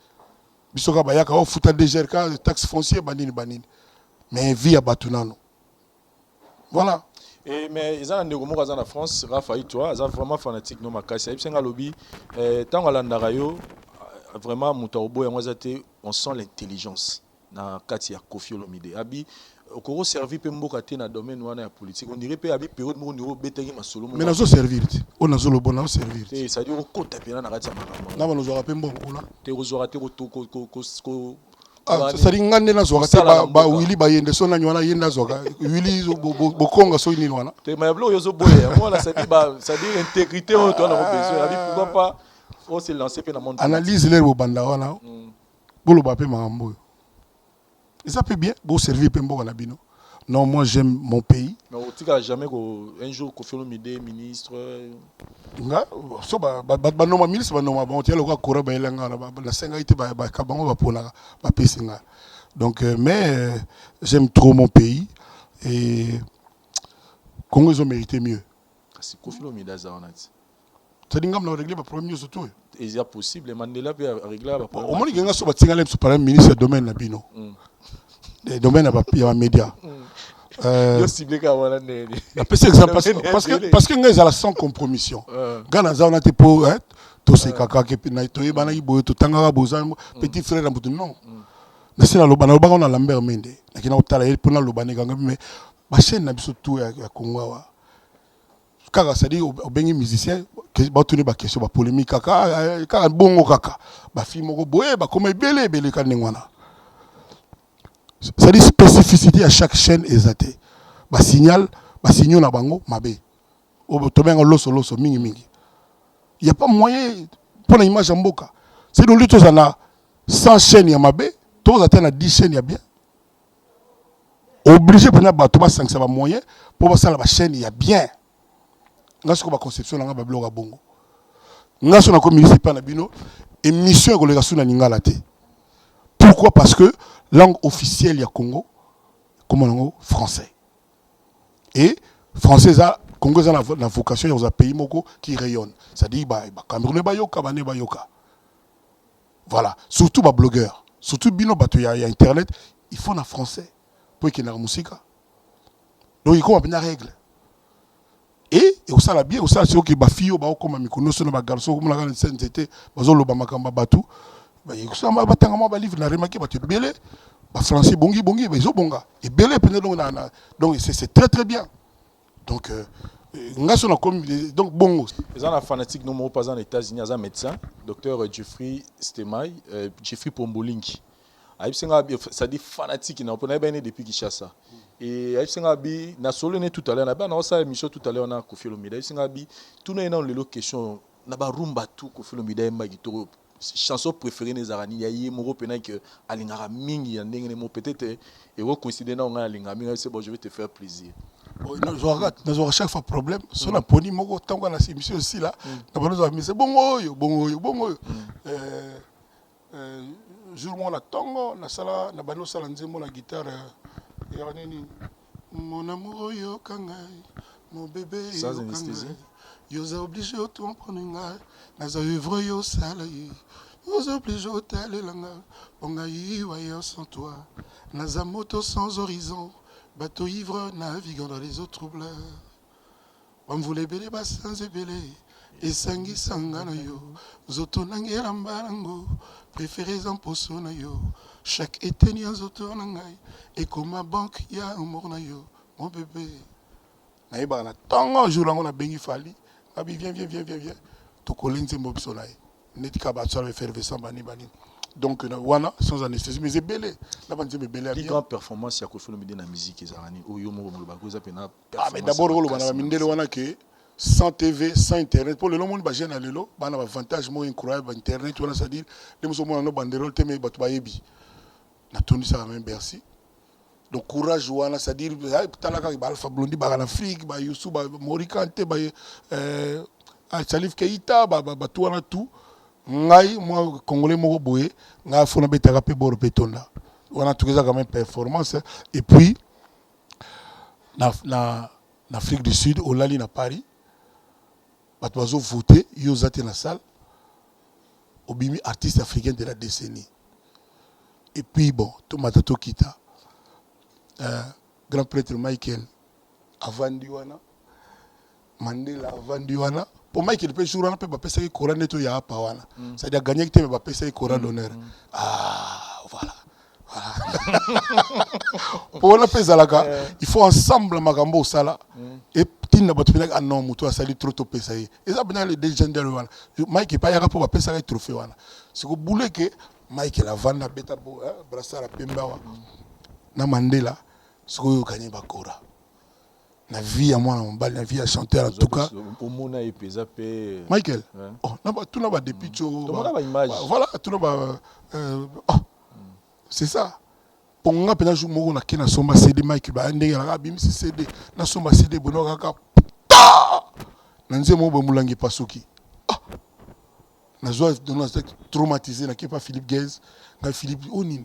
Bisoka bayaka o futa DGRK, taxe foncière banine. Mais vie à Batunano. Voilà. Mais ils ont un négomo en France, Raphaël toi, ils sont vraiment fanatique no makasi. Ils sont lobby tant à l'andarayo vraiment mutaobo et on sent l'intelligence dans Katia Kofi Olomide. Abi Okoro servi pe mboka te na domaine wana ya politique. On dirait pe abi période mo niveau betengi masolo. Mais nazo servir. On a zo le bon na servir. Et ça dit ko tapena na kati ya makambo. Na bano zo rapé mbongo na. Te ozora te ko ça dit ngande na zo ka ba Willy ba yende so na nywana yenda zo ka. Willy bokonga so ni wana. Te mayablo yo zo boye. Moi là ça dit intégrité on toi na besoin. Abi pourquoi pas on se lancer pe na monde. Analyse les bo banda wana. Bolo ba pe makambo. Et ça peut bien, bon servir Pembo Nabino. Non, moi j'aime mon pays. Mais tu n'as jamais un jour Kofi Olomide ministre. Nga, so ba noma ministre ba noma bon tiens le quoi kora ba elanga la senga ite ba kabango ba pona ba pesinga. Donc mais j'aime trop mon pays et Congo ils ont mérité mieux. C'est Kofi Olomide azanati. Ça dit ngam na régler ba problème surtout. Et c'est possible Mandela peut régler ba problème. Au moins il y a so ba tinga lem so par ministre domaine na bino. Les domaines il y a un média. Parce que nous sommes sans compromission. Ghana on a été pour tout ce kaka qui na to yebana iboyo to tanga bozan petit frère na non. Na sina lobana lobanga na Lambert Mende. Na kina otala pour na lobana ganga mais ba chaîne na biso tout ya Congo wa. Kaka ça dit au bengi musicien batuni ba question ba polémique kaka bongo kaka ba fi moko boye ba comme belé ka nengwana. C'est-à-dire spécificité à chaque chaîne exacte. Ba signal na bango mabe. O to benga loso mingi. Il y a pas moyen pour l'image en mboka. C'est nous luttons à 100 chaînes ya mabe, tous atteindre 10 chaînes ya bien. Obligé pour na bato ba 5 ça va moyen pour ba ça la chaîne ya bien. Nga soko ba conception nga ba bloga bongo. Nga sona ko ministre pa na bino émission ko lega suna lingala te. Pourquoi? Parce que langue officielle ya Congo comment langue français. Et français a Congo a la vocation dans un pays moko qui rayonne. C'est-à-dire bah Cameroun ba yoka bané ba yoka. Voilà, surtout les blogueurs, surtout bino bato y a internet, il faut en français pour qu'il y ait la musique. Donc il faut une règle. Et au sala bien, au sala c'est que ba fille ba comme mikono so na ba garçon comme la scène c'était bazolo ba makamba batu. Ba yikusa ba batanga ba livre na remarqué ba te belé ba français bongi ba zo bonga. Et belé donc c'est très très bien. Donc donc bon. Les gens fanatiques nous pas aux États-Unis, un médecin, docteur Jeffrey Stemai, Jeffrey Pombolingi. Ça dit fanatique, il n'a pas bien depuis Kinshasa. Et Aïpsengabi, n'a soloné tout à l'heure, n'a pas dans émission tout à l'heure on a Kofi Olomide. Aïpsengabi, tout n'est dans les questions, n'a pas rumba tout Kofi Olomide magitoro. Chanson préférée des Arani, il y a moro penai que alingara mingi yandenge mo peut-être et vous considérez on a alingara mingi c'est bon je vais te faire plaisir. Nous avons chaque fois problème. Si on a poni moko tant qu'on a ces émissions aussi là, nous avons mis c'est bon. Jour moi la tango, na sala na bano sala nzembo la guitare ya nini. Mon amour yo kangai, mon bébé yo kangai. Yo za obligé au tout prendre ngai, na za vivre yo sala yi. Yo za obligé au tel langa, ongai wa yo sans toi. Na za moto sans horizon. Bateau ivre naviguant dans les eaux troubles. On voulait belé bassins et belé. Et sangi sangana yo. Zoto nangela mbalango. Préférez en poso na yo. Chaque été ni en zoto nangai. Et comme ma banque ya un morna yo. Mon bébé. Naïba na tango jour là on a bengi fali. Abi viens. To kolenze mobsolai. Netika batsa le faire vesamba ni bani. Donc wana sans anesthésie mais c'est belé là bande c'est belé bien grande performance ya Kofi Olomide na musique ezarani oyo mo ba koza pena ah mais d'abord le bana mindele wana que sans TV sans internet pour le monde ba jeune alelo bana avantage mo incroyable internet wana ça dire les muso mo no banderole te mais batu ba yebi na toni ça même Bercy donc courage wana ça dire talaka ba Alpha Blondy ba en Afrique ba Youssou ba Morikante ba Salif Keita ba tout wana tout ngai moi congolais moko boye nga fona betaka pe boro petonda on a toujours quand même performance et puis na Afrique du Sud au Lali na Paris bato bazo voter yo zate na salle obimi artiste africain de la décennie et puis bon to matato kita grand prêtre Michael Avandiwana Mandela Avandiwana pour Michael peut jouer on peut pas passer Coran neto ya pa wana ça dit gagner que pas passer Coran d'honneur ah voilà pour la pesa laka il faut ensemble magambo sala et tinna bato bina non muto asali trop to pesa et ça bina les légendaires wana Michael pa yaka pour passer les trophées wana c'est que boule que Michael avanda beta brassard pemba wa na Mandela ce que gagner ba Coran la vie à moi la vie à chanter en tout cas Michael oh tout n'a pas depuis voilà tout n'a pas c'est ça pour moi pendant jour moi on a qu'un somba CD Michael ba ndenge la bim CD na somba CD bono kaka nanze mo bamulangi pasuki na joie de nous traumatisé na qui pas Philippe Guez na Philippe Onine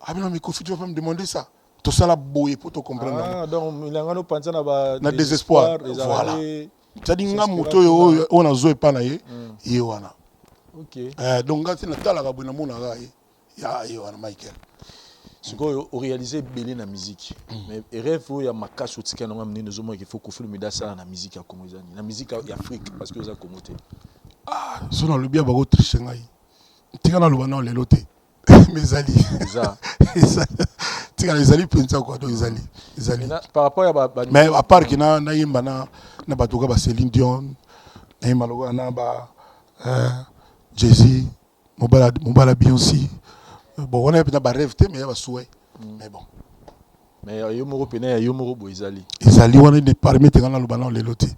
ah mais non mais Kofi tu vas pas me demander ça tout ça la boye pour te comprendre. Ah donc il y a un pensé na désespoir. Voilà. C'est-à-dire nga moto yo on a zoé pas na ye wana. OK. Donc nga na tala ka buna mona ga ye wana Michael. Siko o réaliser belé na musique. Mais rêve ya makaso tika na ngam nino zomo qu'il faut Kofi Olomide ça na musique ya Congo na musique ya Afrique parce que ça communauté. Ah, so na le bien ba go tricher ngai. Tika na lo bana le loté. Mes alliés. Ça. Les alliés pensent quoi donc les alliés. Par rapport à mais à part que na yimba na batuka ba Céline Dion et malogo anaba Jay-Z mobala Beyoncé bon on a peut-être pas rêve mais il y a souhait mais bon mais yo moko pena yo moko boizali ezali wana ne permettre ngana lobana le loté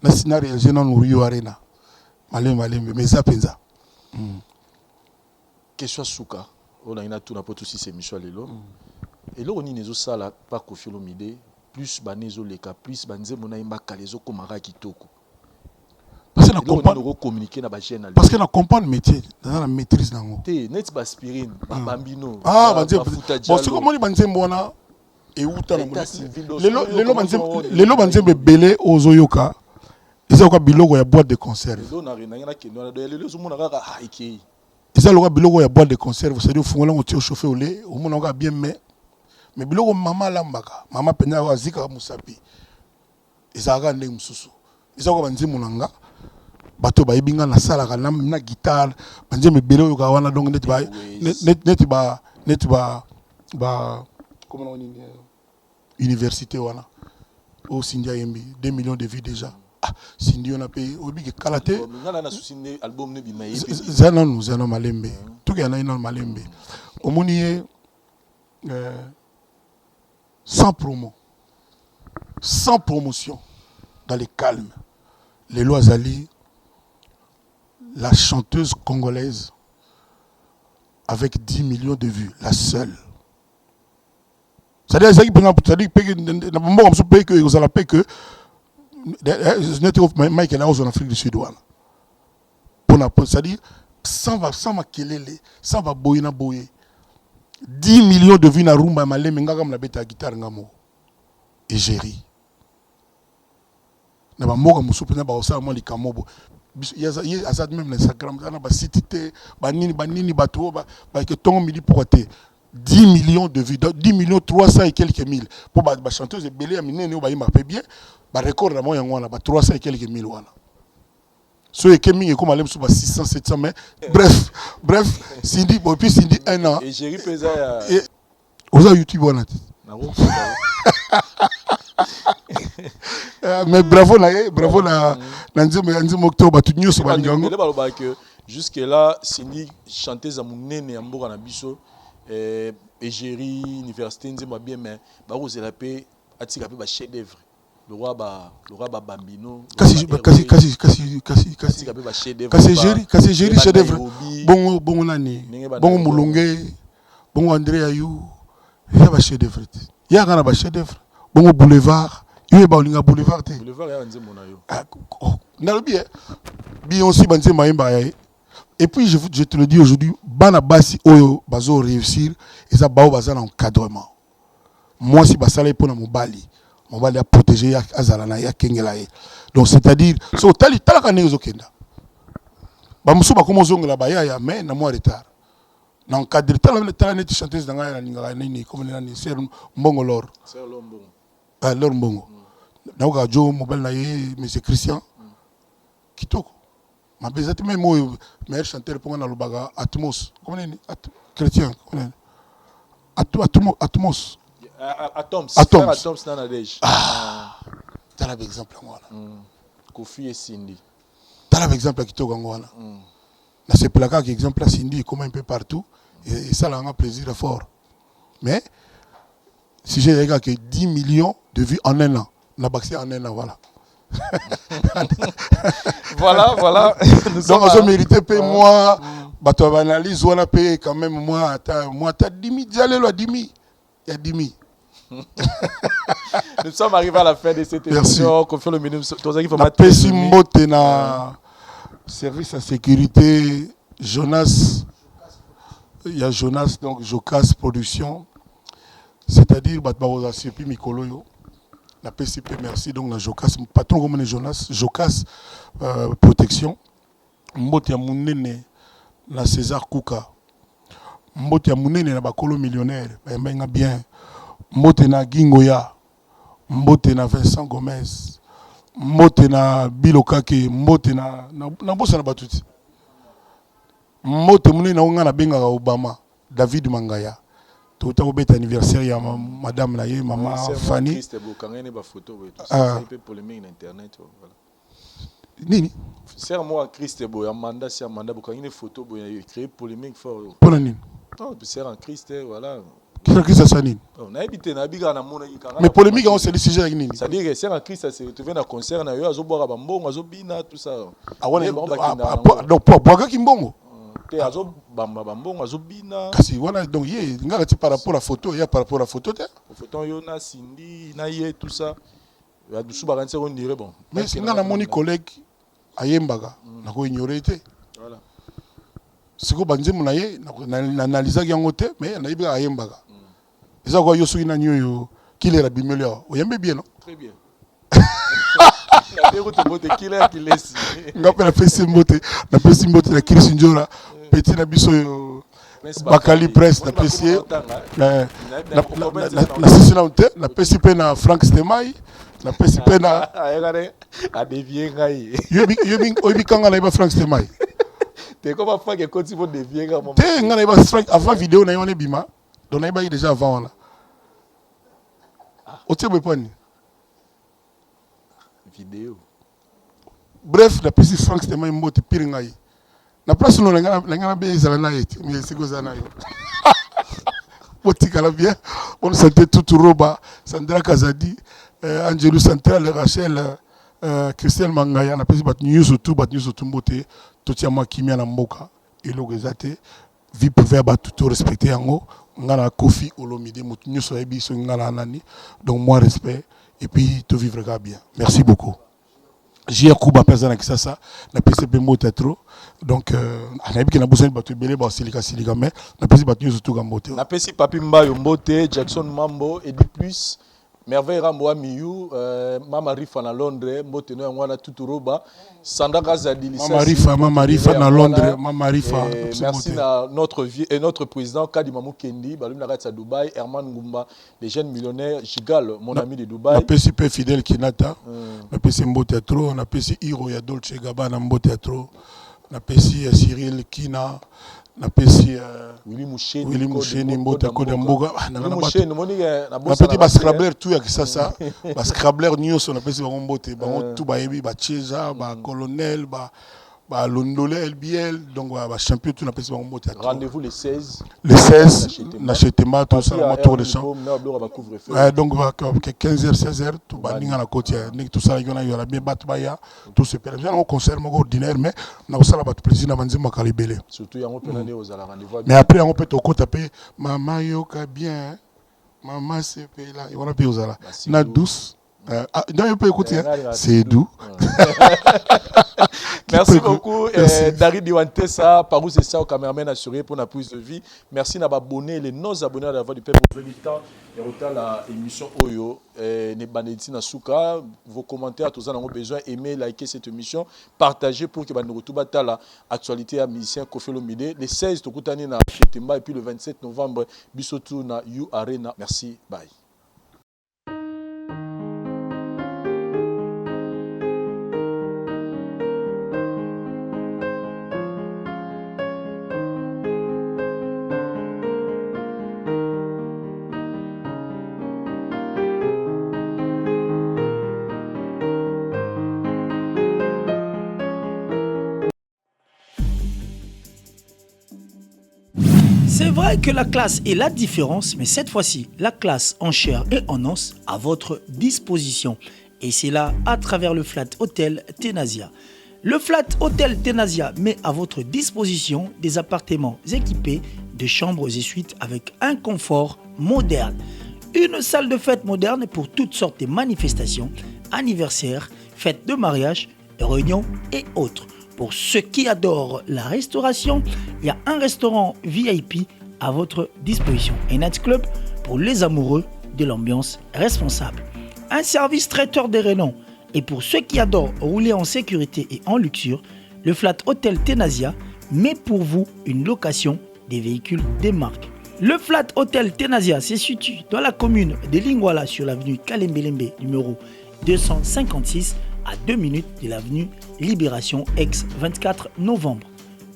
na scénario je non Rio Arena malembe mais ça penza question suka on a ina tout na poto si c'est Michel lelo et là on ni nezo sala pas Koffi Olomide plus banezo leka plus banze mona imba kalezo komaka kitoko parce que na comprendre communiquer na ba jeune parce que na comprendre métier na maîtrise nango te net ba aspirine ba bambino banze bon c'est comme on dit banze mbona et uta na lelo banze belé ozoyoka eza kwa biloko ya boîte de conserve lelo na rena na kendo na lelo zomona kaka haiki eza lokwa biloko ya boîte de conserve c'est-à-dire fungola ngo tio chauffer au lait au mona ka bien mais biloko mama lambaka mama penya wa zika musapi ezaka ndenge mususu eza kwa banze munanga bato bayibinga na sala kana na guitare banze mebele oyo ka wana donc net ba comment on dit université wana au Sindia Yembi 2 millions de vues déjà Cindy on a payé obi ke kalate ngana na susine album ne bi maye zana malembe tout que na malembe omoni sans promo sans promotion dans les calmes les lois Azali la chanteuse congolaise avec 10 millions de vues la seule c'est-à-dire ça qui peut que na bombo comme ça paye que vous allez payer que Mike est en Afrique du Sud. C'est-à-dire, sans makelele, sans va boyer na boyer. 10 millions de vues na rumba malé, mais ngam la bête à guitare ngamo. Et géri. Na ba moka musupe na ba osa mo likamobo. Il y a ça même Instagram, na ba site banini bato ba que ton midi pour te 10 millions de vues, 10 millions 300 et quelques mille. Pour ba chanteuse et belé amine ne ba yima fait bien. Ba record na moya ngwana ba 300 et quelques mille wana. So et kemi comme aller sur 600 700 mais bref Cindy bon puis Cindy 1 an et Jerry pesa ya oza YouTube wana. Mais bravo na nzimo octobre tout nyuso ba ngango. Que jusque là Cindy chanteuse à munene ya mboka na biso et Jerry université nzimo bien mais ba kozela pe atika pe ba chef d'œuvre. Le roi Bambino. Kasi Jerry chef d'œuvre. Bon nani. Bon Moulongue. Bon André Ayou. Il y a ba chef d'œuvre. Il y a ba chef d'œuvre. Bon Boulevard. Il y a ba Olinga Boulevard. Boulevard ya nzemo na yo. Nalobi Beyoncé banze maimba ya. Et puis je te le dis aujourd'hui, bana basi oyo bazo réussir et ça bao baza na encadrement. Moi si basala pour na mobali. On va les protéger azalana ya kengela ye donc c'est-à-dire so tali talaka nezo kenda ba musuba comme ozongela ba ya mais na moi retard na encadre tala net chanteuse danga ya ninga nini comme nani ser mbongo lor lor mbongo na ka jo mobile na ye monsieur Christian kitoko ma bezati même moi meilleur chanteur pour na lobaga Atmos comme nini chrétien comme Atmos Atoms Nanadej. T'as l'exemple moi là. Koffi et Cindy. T'as l'exemple qui tourne moi là. Dans ces placards qui exemple Cindy comme un peu partout et ça là un plaisir fort. Mais si j'ai regardé que 10 millions de vues en un an, n'a baxé en un an voilà. voilà. Donc on mérité payer moi, bah tu analyse on a payé quand même moi t'as 10 000 j'allais là 10 000. Il y a 10 000. Nous sommes arrivés à la fin de cette émission. Koffi Olomide, la Pessimbote na service à sécurité, Jonas, il y a Jonas, donc Jocas Production, c'est-à-dire, Batbarosa Sepi Mikolo, la PCP, merci, donc la Jocas, patron comme Jonas, Jocas Protection, Mbote ya Mounene, la César Kouka, Mbote ya Mounene, la Bakolo Millionnaire, bien. Mbote na Gingoya, Mbote na Vincent Gomez, Mbote na Bilokake, Mbote na bossa na batuti. Mbote mune na onga na benga Obama, David Mangaya. Tout à l'heure anniversaire ya madame na ye, maman Fanny. Nini? Serre-moi à Christ, boy, Amanda, c'est Amanda, beaucoup une photo, boy, créé polémique fort. Pour la Nini? Non, serre en Christ, voilà. Qui ça, ça Nini? On a habité, on a habité, mais polémique, on s'est dit sujet avec Nini. C'est-à-dire que serre en Christ, ça s'est retrouvé dans un concert, on a eu à Zoboara Bambo, à Zobina, tout ça. Ah ouais, donc pour Boaga Kimbongo. Azo bamba bambongo azo bina kasi wana donc yé ngala par rapport à la photo, il y a par rapport à la photo te photo yo na Cindy na yé tout ça ya dusu ba kanse on dirait bon mais ngala moni collègue ayembaga na ko ignorer te voilà siko banzemu na yé na analyser yango te mais na yiba ayembaga eza ko yo suki na nyoyo kile la bimelo oyembe bien non très bien ngapela pesi mbote na Kirisi Njora petit na biso yo Bakali Press na pesi na sisi na unte na pesi pe na Frank Stemai na pesi pe na a dévier ngai yo bikanga na iba Frank Stemai te comment faire que quand tu vas dévier ngai te ngana iba Frank avant vidéo na yone bima donc na iba déjà avant wana otiebe pani vidéo. Bref, la petite Frank c'était même mot pire ngai. Na place non nga be ezala na yeti, mais c'est cosa na yo. Potika la bien. On sentait tout roba, Sandra Kazadi, Angelo Central, Rachel, Christelle Mangaya, na petite bat news tout mbote, totiama kimia na mboka, elo ezate, vie pouvait ba tout respecter yango, ngana Kofi Olomide, mot news so ebi so ngana nani. Donc moi respect et puis tu vivras bien. Merci beaucoup. J'ai Kuba personne qui ça na PCP mot trop donc anabi que na besoin de battre belé ba silika mais na PCP battu surtout gambote na PCP papi mbayo mbote Jackson Mambo et du plus merveille Ramboa Miyu Mama Rifa na Londres mbote no ngwana tuturoba Sandra Kazadi Mama Rifa na Londres Mama Rifa merci à notre vie et notre président Kadi Mamou Kendi balum na à Dubaï Herman Ngumba les jeunes millionnaires Jigal mon ami de Dubaï na PCP fidèle Kinata na PCP mbote trop na PCP Hiro ya Dolce Gabbana mbote trop na PCP Cyril Kina na PCP Willy Moucheni mbote koda mboga na petit bas scrabler tout ya kisasa bas scrabler nyonso na PCP mbote ba tout ba yebi ba Cheza ba colonel ba Londolé LBL donc ba champion tout na PCP mbote rendez-vous le 16 na Chetema tout ça na tour de champ donc 15h 16h tout ba ninga na côté nik tout ça yona yona bien bat baya tout se perd bien au concert ordinaire mais na sala ba plaisir na banzima kalibele surtout yango penane aux ala rendez-vous mais après on peut to ko taper maman yoka bien maman c'est là on a aux ala na douce non, on peut écouter, c'est doux. Merci beaucoup, Dari Diwantesa, par où c'est ça au caméraman assuré pour la prise de vie. Merci d'abonner les non-abonnés à la voix du peuple. Et autant la émission Oyo, Nebaneti Nasuka, vos commentaires, tous en ont besoin, aimez, likez cette émission, partagez pour que nous retrouvions l'actualité à musicien Kofi Olomide. Le 16, Tokutani na Chetemba et puis le 27 novembre, Bisotou na You Arena. Merci, bye. C'est vrai que la classe est la différence, mais cette fois-ci, la classe en chair et en os à votre disposition. Et c'est là à travers le Flat Hotel Tenasia. Le Flat Hotel Tenasia met à votre disposition des appartements équipés de chambres et suites avec un confort moderne. Une salle de fête moderne pour toutes sortes de manifestations, anniversaires, fêtes de mariage, réunions et autres. Pour ceux qui adorent la restauration, il y a un restaurant VIP à votre disposition. Un nightclub pour les amoureux de l'ambiance responsable. Un service traiteur de renom. Et pour ceux qui adorent rouler en sécurité et en luxure, le Flat Hotel Tenasia met pour vous une location des véhicules des marques. Le Flat Hotel Tenasia se situe dans la commune de Lingwala sur l'avenue Kalembelembe numéro 256 à 2 minutes de l'avenue Libération ex-24 novembre.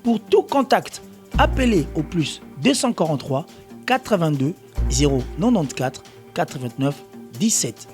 Pour tout contact, appelez au plus 243 82 094 89 17.